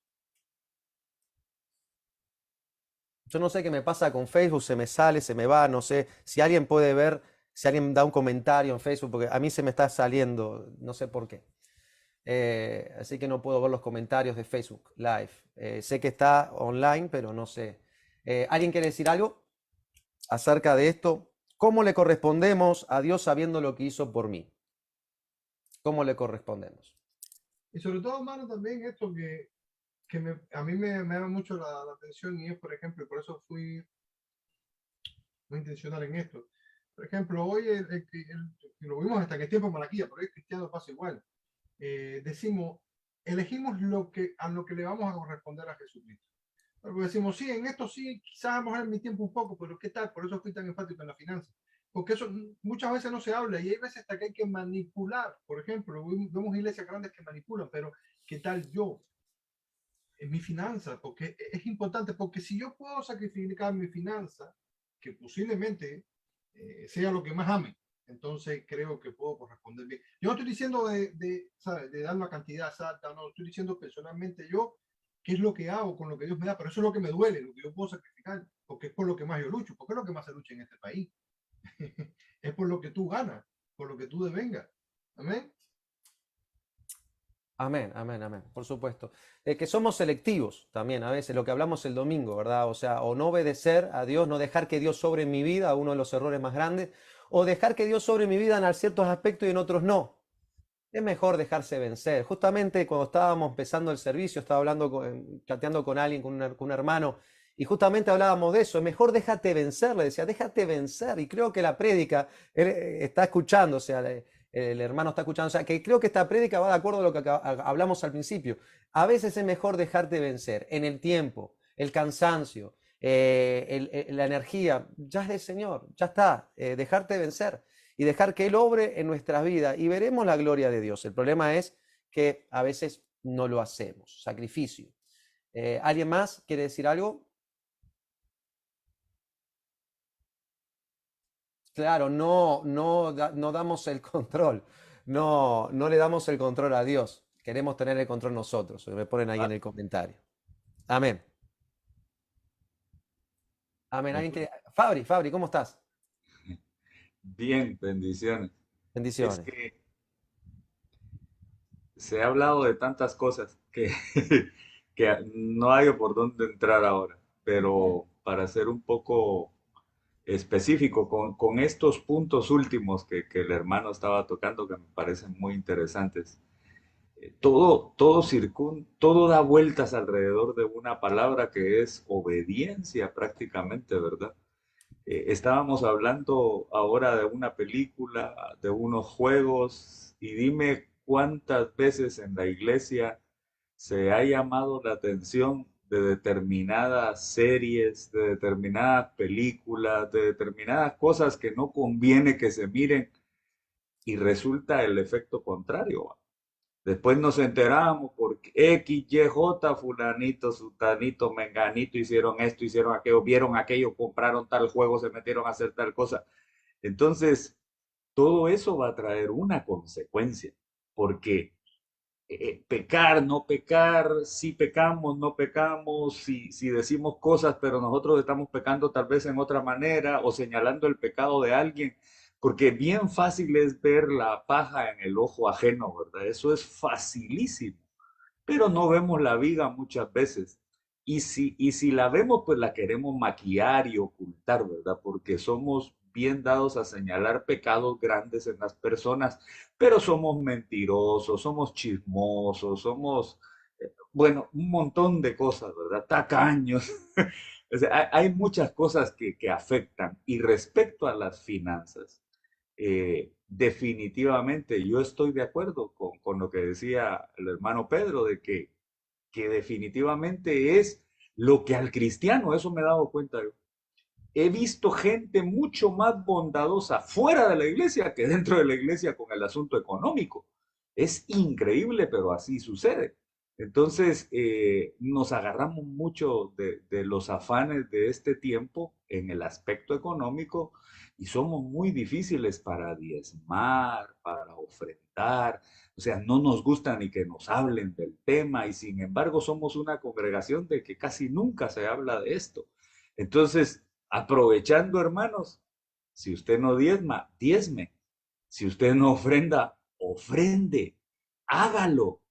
Yo no sé qué me pasa con Facebook, se me sale, se me va, no sé. Si alguien puede ver, si alguien da un comentario en Facebook, porque a mí se me está saliendo, no sé por qué. Así que no puedo ver los comentarios de Facebook Live. Sé que está online, pero no sé. ¿Alguien quiere decir algo acerca de esto? ¿Cómo le correspondemos a Dios sabiendo lo que hizo por mí? ¿Cómo le correspondemos? Y sobre todo, hermano, también esto a mí me llama mucho la atención y es, por ejemplo, por eso fui muy intencional en esto. Por ejemplo, hoy lo vimos hasta que el tiempo de Malaquía, pero hoy el cristiano pasa igual. Decimos, elegimos a lo que le vamos a corresponder a Jesucristo. Porque decimos, sí, en esto sí, quizás vamos a ver mi tiempo un poco, pero ¿qué tal? Por eso fui tan enfático en la finanza. porque eso muchas veces no se habla y hay veces hasta que hay que manipular. Por ejemplo, vemos iglesias grandes que manipulan, pero ¿qué tal yo? En mi finanza, porque es importante, porque si yo puedo sacrificar mi finanza, que posiblemente sea lo que más ame, entonces creo que puedo corresponder bien. Yo no estoy diciendo de dar una cantidad exacta, no, estoy diciendo personalmente yo qué es lo que hago con lo que Dios me da, pero eso es lo que me duele, lo que yo puedo sacrificar, porque es por lo que más yo lucho, porque es lo que más se lucha en este país. Es por lo que tú ganas, por lo que tú devengas. Amén. Amén, amén, amén, por supuesto. Que somos selectivos también a veces, lo que hablamos el domingo, ¿verdad? O sea, o no obedecer a Dios, no dejar que Dios sobre mi vida, uno de los errores más grandes, o dejar que Dios sobre mi vida en ciertos aspectos y en otros no. Es mejor dejarse vencer. Justamente cuando estábamos empezando el servicio, estaba chateando con alguien, con un hermano, y justamente hablábamos de eso. Es mejor déjate vencer, le decía, déjate vencer. Y creo que la prédica, él está escuchando, o sea, el hermano está escuchando, o sea, que creo que esta prédica va de acuerdo a lo que hablamos al principio. A veces es mejor dejarte vencer en el tiempo, el cansancio, la energía, ya es del Señor, ya está, dejarte vencer y dejar que Él obre en nuestras vidas y veremos la gloria de Dios. El problema es que a veces no lo hacemos. Sacrificio. ¿Alguien más quiere decir algo? Claro, no damos el control. No le damos el control a Dios. Queremos tener el control nosotros. Me ponen ahí en el comentario. Amén. Amén. ¿Alguien quiere? Fabri, ¿cómo estás? Bien, bendiciones. Es Bendiciones. que se ha hablado de tantas cosas que, que no hay por dónde entrar ahora, pero para ser un poco específico con estos puntos últimos que el hermano estaba tocando, que me parecen muy interesantes. Todo da vueltas alrededor de una palabra que es obediencia prácticamente, ¿verdad? Estábamos hablando ahora de una película, de unos juegos, y dime cuántas veces en la iglesia se ha llamado la atención de determinadas series, de determinadas películas, de determinadas cosas que no conviene que se miren y resulta el efecto contrario. ¿Va? Después nos enteramos porque X, Y, J, fulanito, sutanito, menganito hicieron esto, hicieron aquello, vieron aquello, compraron tal juego, se metieron a hacer tal cosa. Entonces, todo eso va a traer una consecuencia, porque pecar, no pecar, si pecamos, no pecamos, si decimos cosas, pero nosotros estamos pecando tal vez en otra manera o señalando el pecado de alguien, porque bien fácil es ver la paja en el ojo ajeno, ¿verdad? Eso es facilísimo, pero no vemos la viga muchas veces. Y si la vemos, pues la queremos maquillar y ocultar, ¿verdad? Porque somos bien dados a señalar pecados grandes en las personas, pero somos mentirosos, somos chismosos, somos, bueno, un montón de cosas, ¿verdad? Tacaños. O sea, hay muchas cosas que afectan. Y respecto a las finanzas, definitivamente yo estoy de acuerdo con lo que decía el hermano Pedro, de que definitivamente es lo que al cristiano, eso me he dado cuenta yo. He visto gente mucho más bondadosa fuera de la iglesia que dentro de la iglesia con el asunto económico. Es increíble, pero así sucede. Entonces, nos agarramos mucho de los afanes de este tiempo en el aspecto económico y somos muy difíciles para diezmar, para ofrendar. O sea, no nos gusta ni que nos hablen del tema y sin embargo somos una congregación de que casi nunca se habla de esto. Entonces, aprovechando, hermanos, si usted no diezma, diezme. Si usted no ofrenda, ofrende. Hágalo.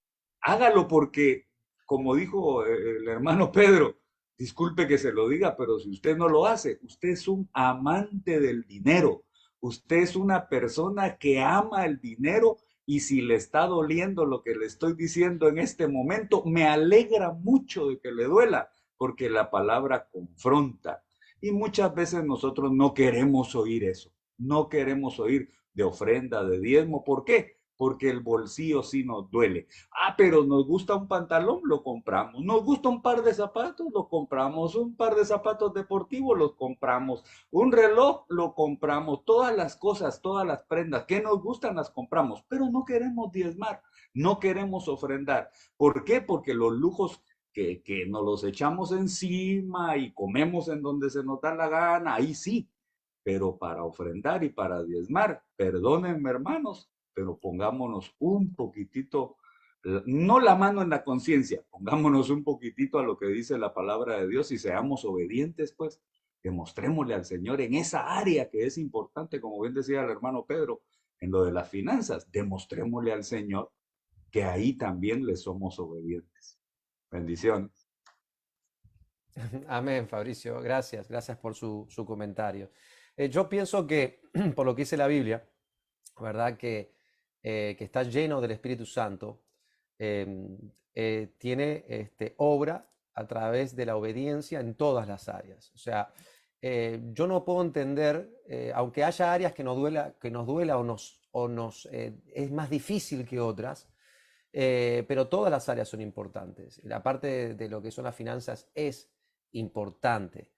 Hágalo porque, como dijo el hermano Pedro, disculpe que se lo diga, pero si usted no lo hace, usted es un amante del dinero. Usted es una persona que ama el dinero y si le está doliendo lo que le estoy diciendo en este momento, me alegra mucho de que le duela, porque la palabra confronta. Y muchas veces nosotros no queremos oír eso, no queremos oír de ofrenda, de diezmo. ¿Por qué? porque el bolsillo sí nos duele. Ah, pero nos gusta un pantalón, lo compramos. Nos gusta un par de zapatos, lo compramos. Un par de zapatos deportivos, los compramos. Un reloj, lo compramos. Todas las cosas, todas las prendas que nos gustan, las compramos. Pero no queremos diezmar, no queremos ofrendar. ¿Por qué? Porque los lujos que nos los echamos encima y comemos en donde se nos da la gana, ahí sí, pero para ofrendar y para diezmar, perdónenme hermanos, pero pongámonos un poquitito, no la mano en la conciencia, pongámonos un poquitito a lo que dice la palabra de Dios y seamos obedientes, pues, demostrémosle al Señor en esa área que es importante, como bien decía el hermano Pedro, en lo de las finanzas, demostrémosle al Señor que ahí también le somos obedientes. Bendiciones. Amén, Fabricio. Gracias, gracias por su comentario. Yo pienso que, por lo que dice la Biblia, ¿verdad? Que está lleno del Espíritu Santo, tiene obra a través de la obediencia en todas las áreas. O sea, yo no puedo entender, aunque haya áreas que nos duela o nos es más difícil que otras, pero todas las áreas son importantes. La parte de lo que son las finanzas es importante,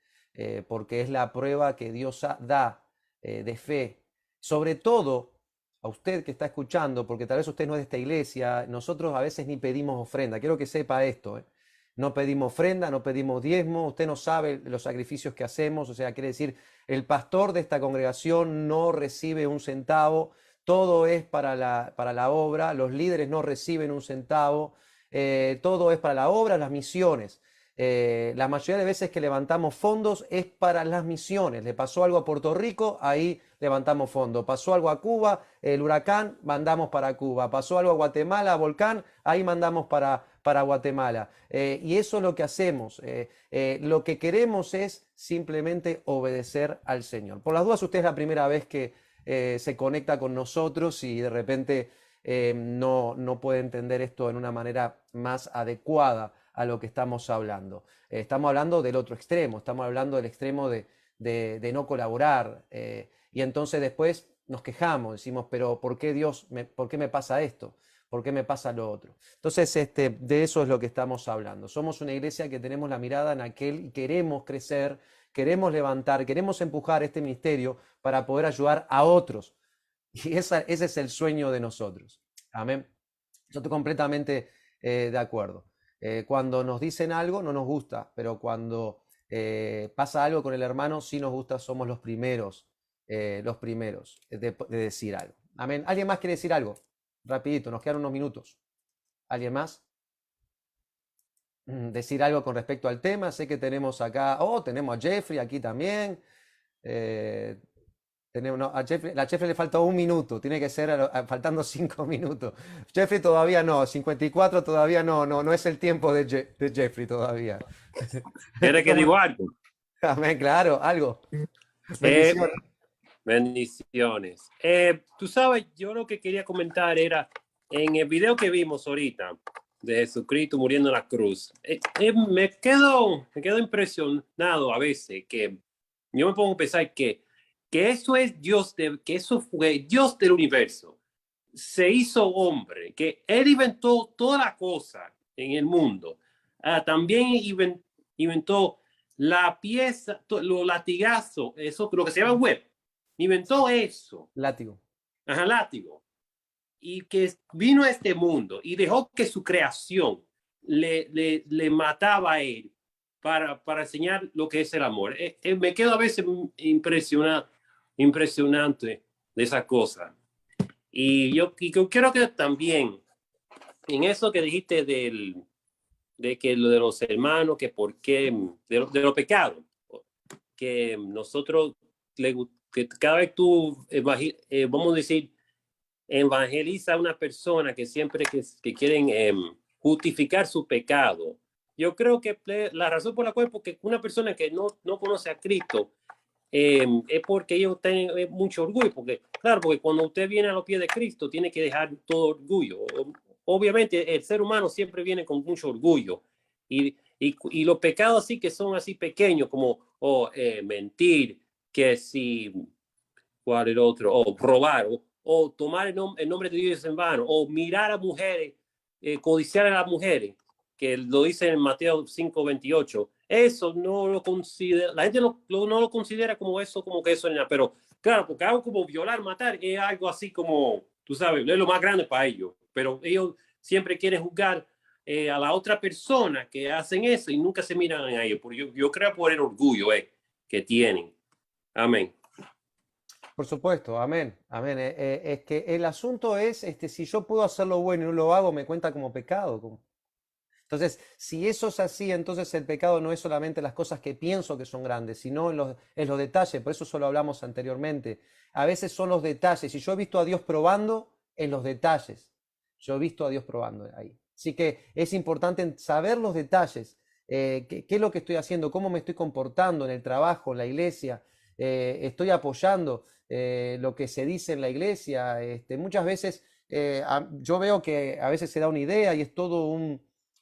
porque es la prueba que Dios da de fe, sobre todo a usted que está escuchando, porque tal vez usted no es de esta iglesia. Nosotros a veces ni pedimos ofrenda, quiero que sepa esto, no pedimos ofrenda, no pedimos diezmo, usted no sabe los sacrificios que hacemos, o sea, quiere decir, el pastor de esta congregación no recibe un centavo, todo es para la obra, los líderes no reciben un centavo, todo es para la obra, las misiones. La mayoría de veces que levantamos fondos es para las misiones. Le pasó algo a Puerto Rico, ahí levantamos fondos. Pasó algo a Cuba, el huracán, mandamos para Cuba. Pasó algo a Guatemala, volcán, ahí mandamos para Guatemala. Y eso es lo que hacemos. Lo que queremos es simplemente obedecer al Señor. Por las dudas, usted es la primera vez que se conecta con nosotros y de repente no puede entender esto en una manera más adecuada a lo que estamos hablando. Estamos hablando del otro extremo, estamos hablando del extremo de no colaborar, y entonces después nos quejamos, decimos, pero ¿por qué Dios, por qué me pasa esto? ¿Por qué me pasa lo otro? Entonces, de eso es lo que estamos hablando. Somos una iglesia que tenemos la mirada en aquel y queremos crecer, queremos levantar, queremos empujar este ministerio para poder ayudar a otros. Y ese es el sueño de nosotros. Amén. Yo estoy completamente de acuerdo. Cuando nos dicen algo no nos gusta, pero cuando pasa algo con el hermano sí nos gusta, somos los primeros de decir algo. Amén. ¿Alguien más quiere decir algo? Rapidito, nos quedan unos minutos. ¿Alguien más? Decir algo con respecto al tema. Sé que tenemos acá, tenemos a Jeffrey aquí también. A Jeffrey le falta un minuto, tiene que ser faltando 5 minutos. Jeffrey todavía no, 54 todavía no es el tiempo de Jeffrey todavía. ¿Quiere que digo algo? Amén, claro, algo. Bendiciones. Bendiciones. Tú sabes, yo lo que quería comentar era, en el video que vimos ahorita, de Jesucristo muriendo en la cruz, me quedo impresionado a veces, que yo me pongo a pensar que eso es Dios, que eso fue Dios del universo. Se hizo hombre, que Él inventó toda la cosa en el mundo. También inventó la pieza, los latigazos, eso, lo que se llama web. Inventó eso. Látigo. Ajá, látigo. Y que vino a este mundo y dejó que su creación le mataba a Él para enseñar lo que es el amor. Me quedo a veces impresionante de esa cosa. Y yo creo que también en eso que dijiste de que lo de los hermanos, que por qué, de los pecados, que nosotros, que cada vez tú, vamos a decir, evangeliza a una persona que siempre que quieren justificar su pecado. Yo creo que la razón por la cual, porque una persona que no conoce a Cristo, es porque ellos tienen mucho orgullo, porque cuando usted viene a los pies de Cristo tiene que dejar todo orgullo. Obviamente el ser humano siempre viene con mucho orgullo y los pecados así que son así pequeños como mentir, que si cuál el otro, o robar o tomar el nombre de Dios en vano, o mirar a mujeres, codiciar a las mujeres, que lo dice en Mateo 5:28. Eso no lo considera, la gente no lo considera como eso, como que eso es nada, pero claro, porque algo como violar, matar, es algo así como, tú sabes, es lo más grande para ellos, pero ellos siempre quieren juzgar a la otra persona que hacen eso y nunca se miran a ellos. Yo creo por el orgullo que tienen. Amén. Por supuesto, amén, amén. Es que el asunto es, si yo puedo hacer lo bueno y no lo hago, me cuenta como pecado. Entonces, si eso es así, entonces el pecado no es solamente las cosas que pienso que son grandes, sino en los detalles. Por eso solo hablamos anteriormente. A veces son los detalles. Y yo he visto a Dios probando en los detalles. Yo he visto a Dios probando ahí. Así que es importante saber los detalles. ¿Qué es lo que estoy haciendo? ¿Cómo me estoy comportando en el trabajo, en la iglesia? ¿Estoy apoyando lo que se dice en la iglesia? Muchas veces yo veo que a veces se da una idea y es todo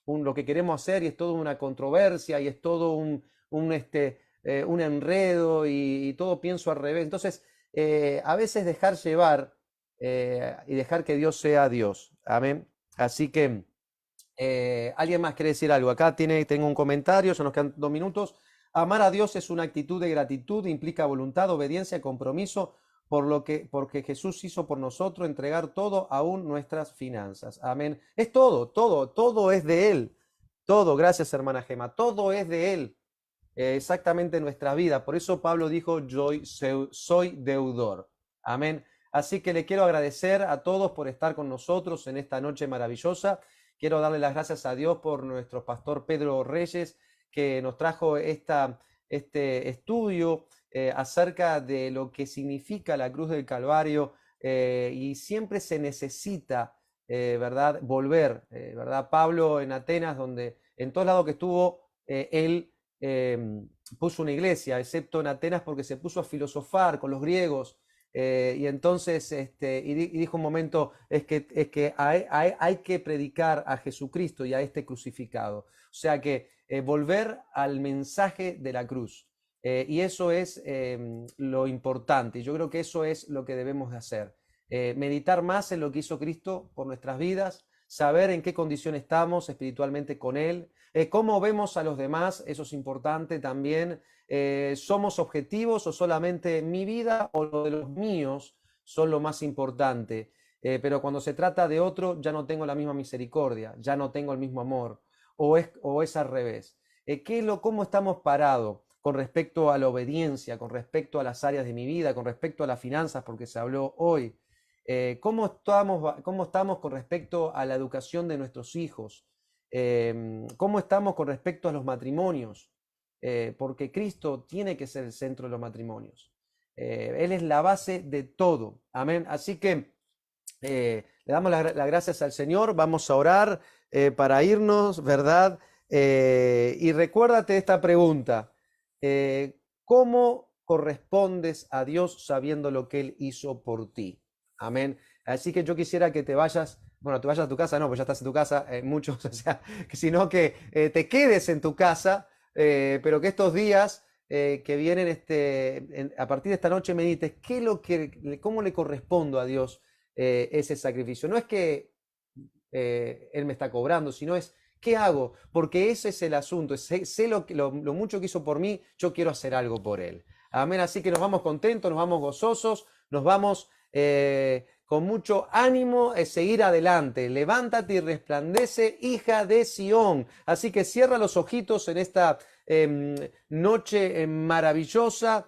lo que queremos hacer y es todo una controversia y es todo un enredo y todo pienso al revés. Entonces, a veces dejar llevar y dejar que Dios sea Dios. Amén. Así que alguien más quiere decir algo. Acá tengo un comentario, ya nos quedan 2 minutos. Amar a Dios es una actitud de gratitud, implica voluntad, obediencia, compromiso porque Jesús hizo por nosotros, entregar todo, aún nuestras finanzas. Amén. Es todo es de Él. Todo, gracias hermana Gema, todo es de Él. Exactamente nuestra vida. Por eso Pablo dijo, yo soy deudor. Amén. Así que le quiero agradecer a todos por estar con nosotros en esta noche maravillosa. Quiero darle las gracias a Dios por nuestro pastor Pedro Reyes, que nos trajo este estudio acerca de lo que significa la cruz del Calvario, y siempre se necesita, ¿verdad?, volver, ¿verdad? Pablo en Atenas, donde en todos lados que estuvo, él puso una iglesia, excepto en Atenas porque se puso a filosofar con los griegos, y entonces y dijo un momento, es que hay que predicar a Jesucristo y a este crucificado. O sea que volver al mensaje de la cruz. Y eso es lo importante. Yo creo que eso es lo que debemos de hacer. Meditar más en lo que hizo Cristo por nuestras vidas, saber en qué condición estamos espiritualmente con Él, cómo vemos a los demás, eso es importante también. ¿Somos objetivos o solamente mi vida o lo de los míos son lo más importante? Pero cuando se trata de otro, ya no tengo la misma misericordia, ya no tengo el mismo amor, o es al revés. ¿Cómo estamos parados con respecto a la obediencia, con respecto a las áreas de mi vida, con respecto a las finanzas, porque se habló hoy? ¿Cómo estamos con respecto a la educación de nuestros hijos? ¿Cómo estamos con respecto a los matrimonios? Porque Cristo tiene que ser el centro de los matrimonios. Él es la base de todo. Amén. Así que le damos las gracias al Señor. Vamos a orar para irnos, ¿verdad? Y recuérdate esta pregunta. ¿Cómo correspondes a Dios sabiendo lo que Él hizo por ti? Amén. Así que yo quisiera que te vayas a tu casa, no, pues ya estás en tu casa, muchos, o sea, sino que te quedes en tu casa, pero que estos días que vienen, a partir de esta noche medites, ¿cómo le correspondo a Dios ese sacrificio? No es que Él me está cobrando, sino es, ¿qué hago? Porque ese es el asunto, sé lo mucho que hizo por mí, yo quiero hacer algo por Él. Amén, así que nos vamos contentos, nos vamos gozosos, nos vamos con mucho ánimo seguir adelante. Levántate y resplandece, hija de Sión. Así que cierra los ojitos en esta noche maravillosa.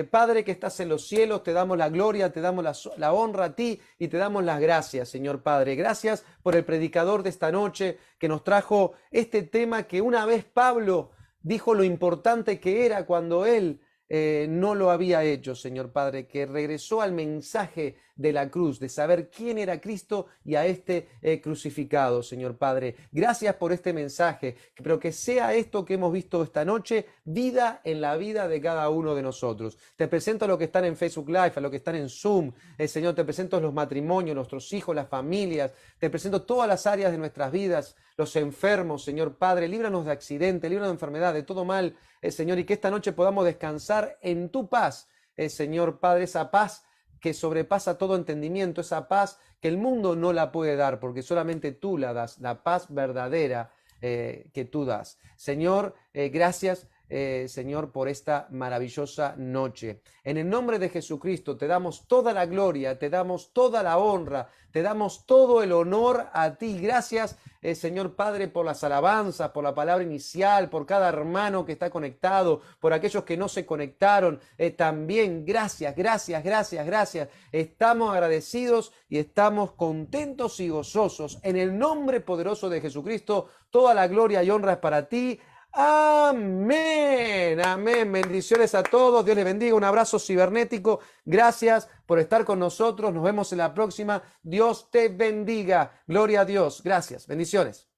Padre que estás en los cielos, te damos la gloria, te damos la honra a ti y te damos las gracias, Señor Padre. Gracias por el predicador de esta noche que nos trajo este tema que una vez Pablo dijo lo importante que era cuando él no lo había hecho, Señor Padre, que regresó al mensaje de la cruz, de saber quién era Cristo y a este crucificado, Señor Padre. Gracias por este mensaje, pero que sea esto que hemos visto esta noche, vida en la vida de cada uno de nosotros. Te presento a los que están en Facebook Live, a los que están en Zoom, Señor, te presento los matrimonios, nuestros hijos, las familias, te presento todas las áreas de nuestras vidas, los enfermos, Señor Padre, líbranos de accidentes, líbranos de enfermedad, de todo mal, Señor, y que esta noche podamos descansar en tu paz, Señor Padre, esa paz que sobrepasa todo entendimiento, esa paz que el mundo no la puede dar, porque solamente tú la das, la paz verdadera que tú das. Señor, gracias. Señor, por esta maravillosa noche. En el nombre de Jesucristo te damos toda la gloria, te damos toda la honra, te damos todo el honor a ti. Gracias, Señor Padre, por las alabanzas, por la palabra inicial, por cada hermano que está conectado, por aquellos que no se conectaron. También gracias, gracias, gracias, gracias. Estamos agradecidos y estamos contentos y gozosos. En el nombre poderoso de Jesucristo, toda la gloria y honra es para ti. Amén, amén. Bendiciones a todos. Dios les bendiga. Un abrazo cibernético. Gracias por estar con nosotros. Nos vemos en la próxima. Dios te bendiga. Gloria a Dios. Gracias. Bendiciones.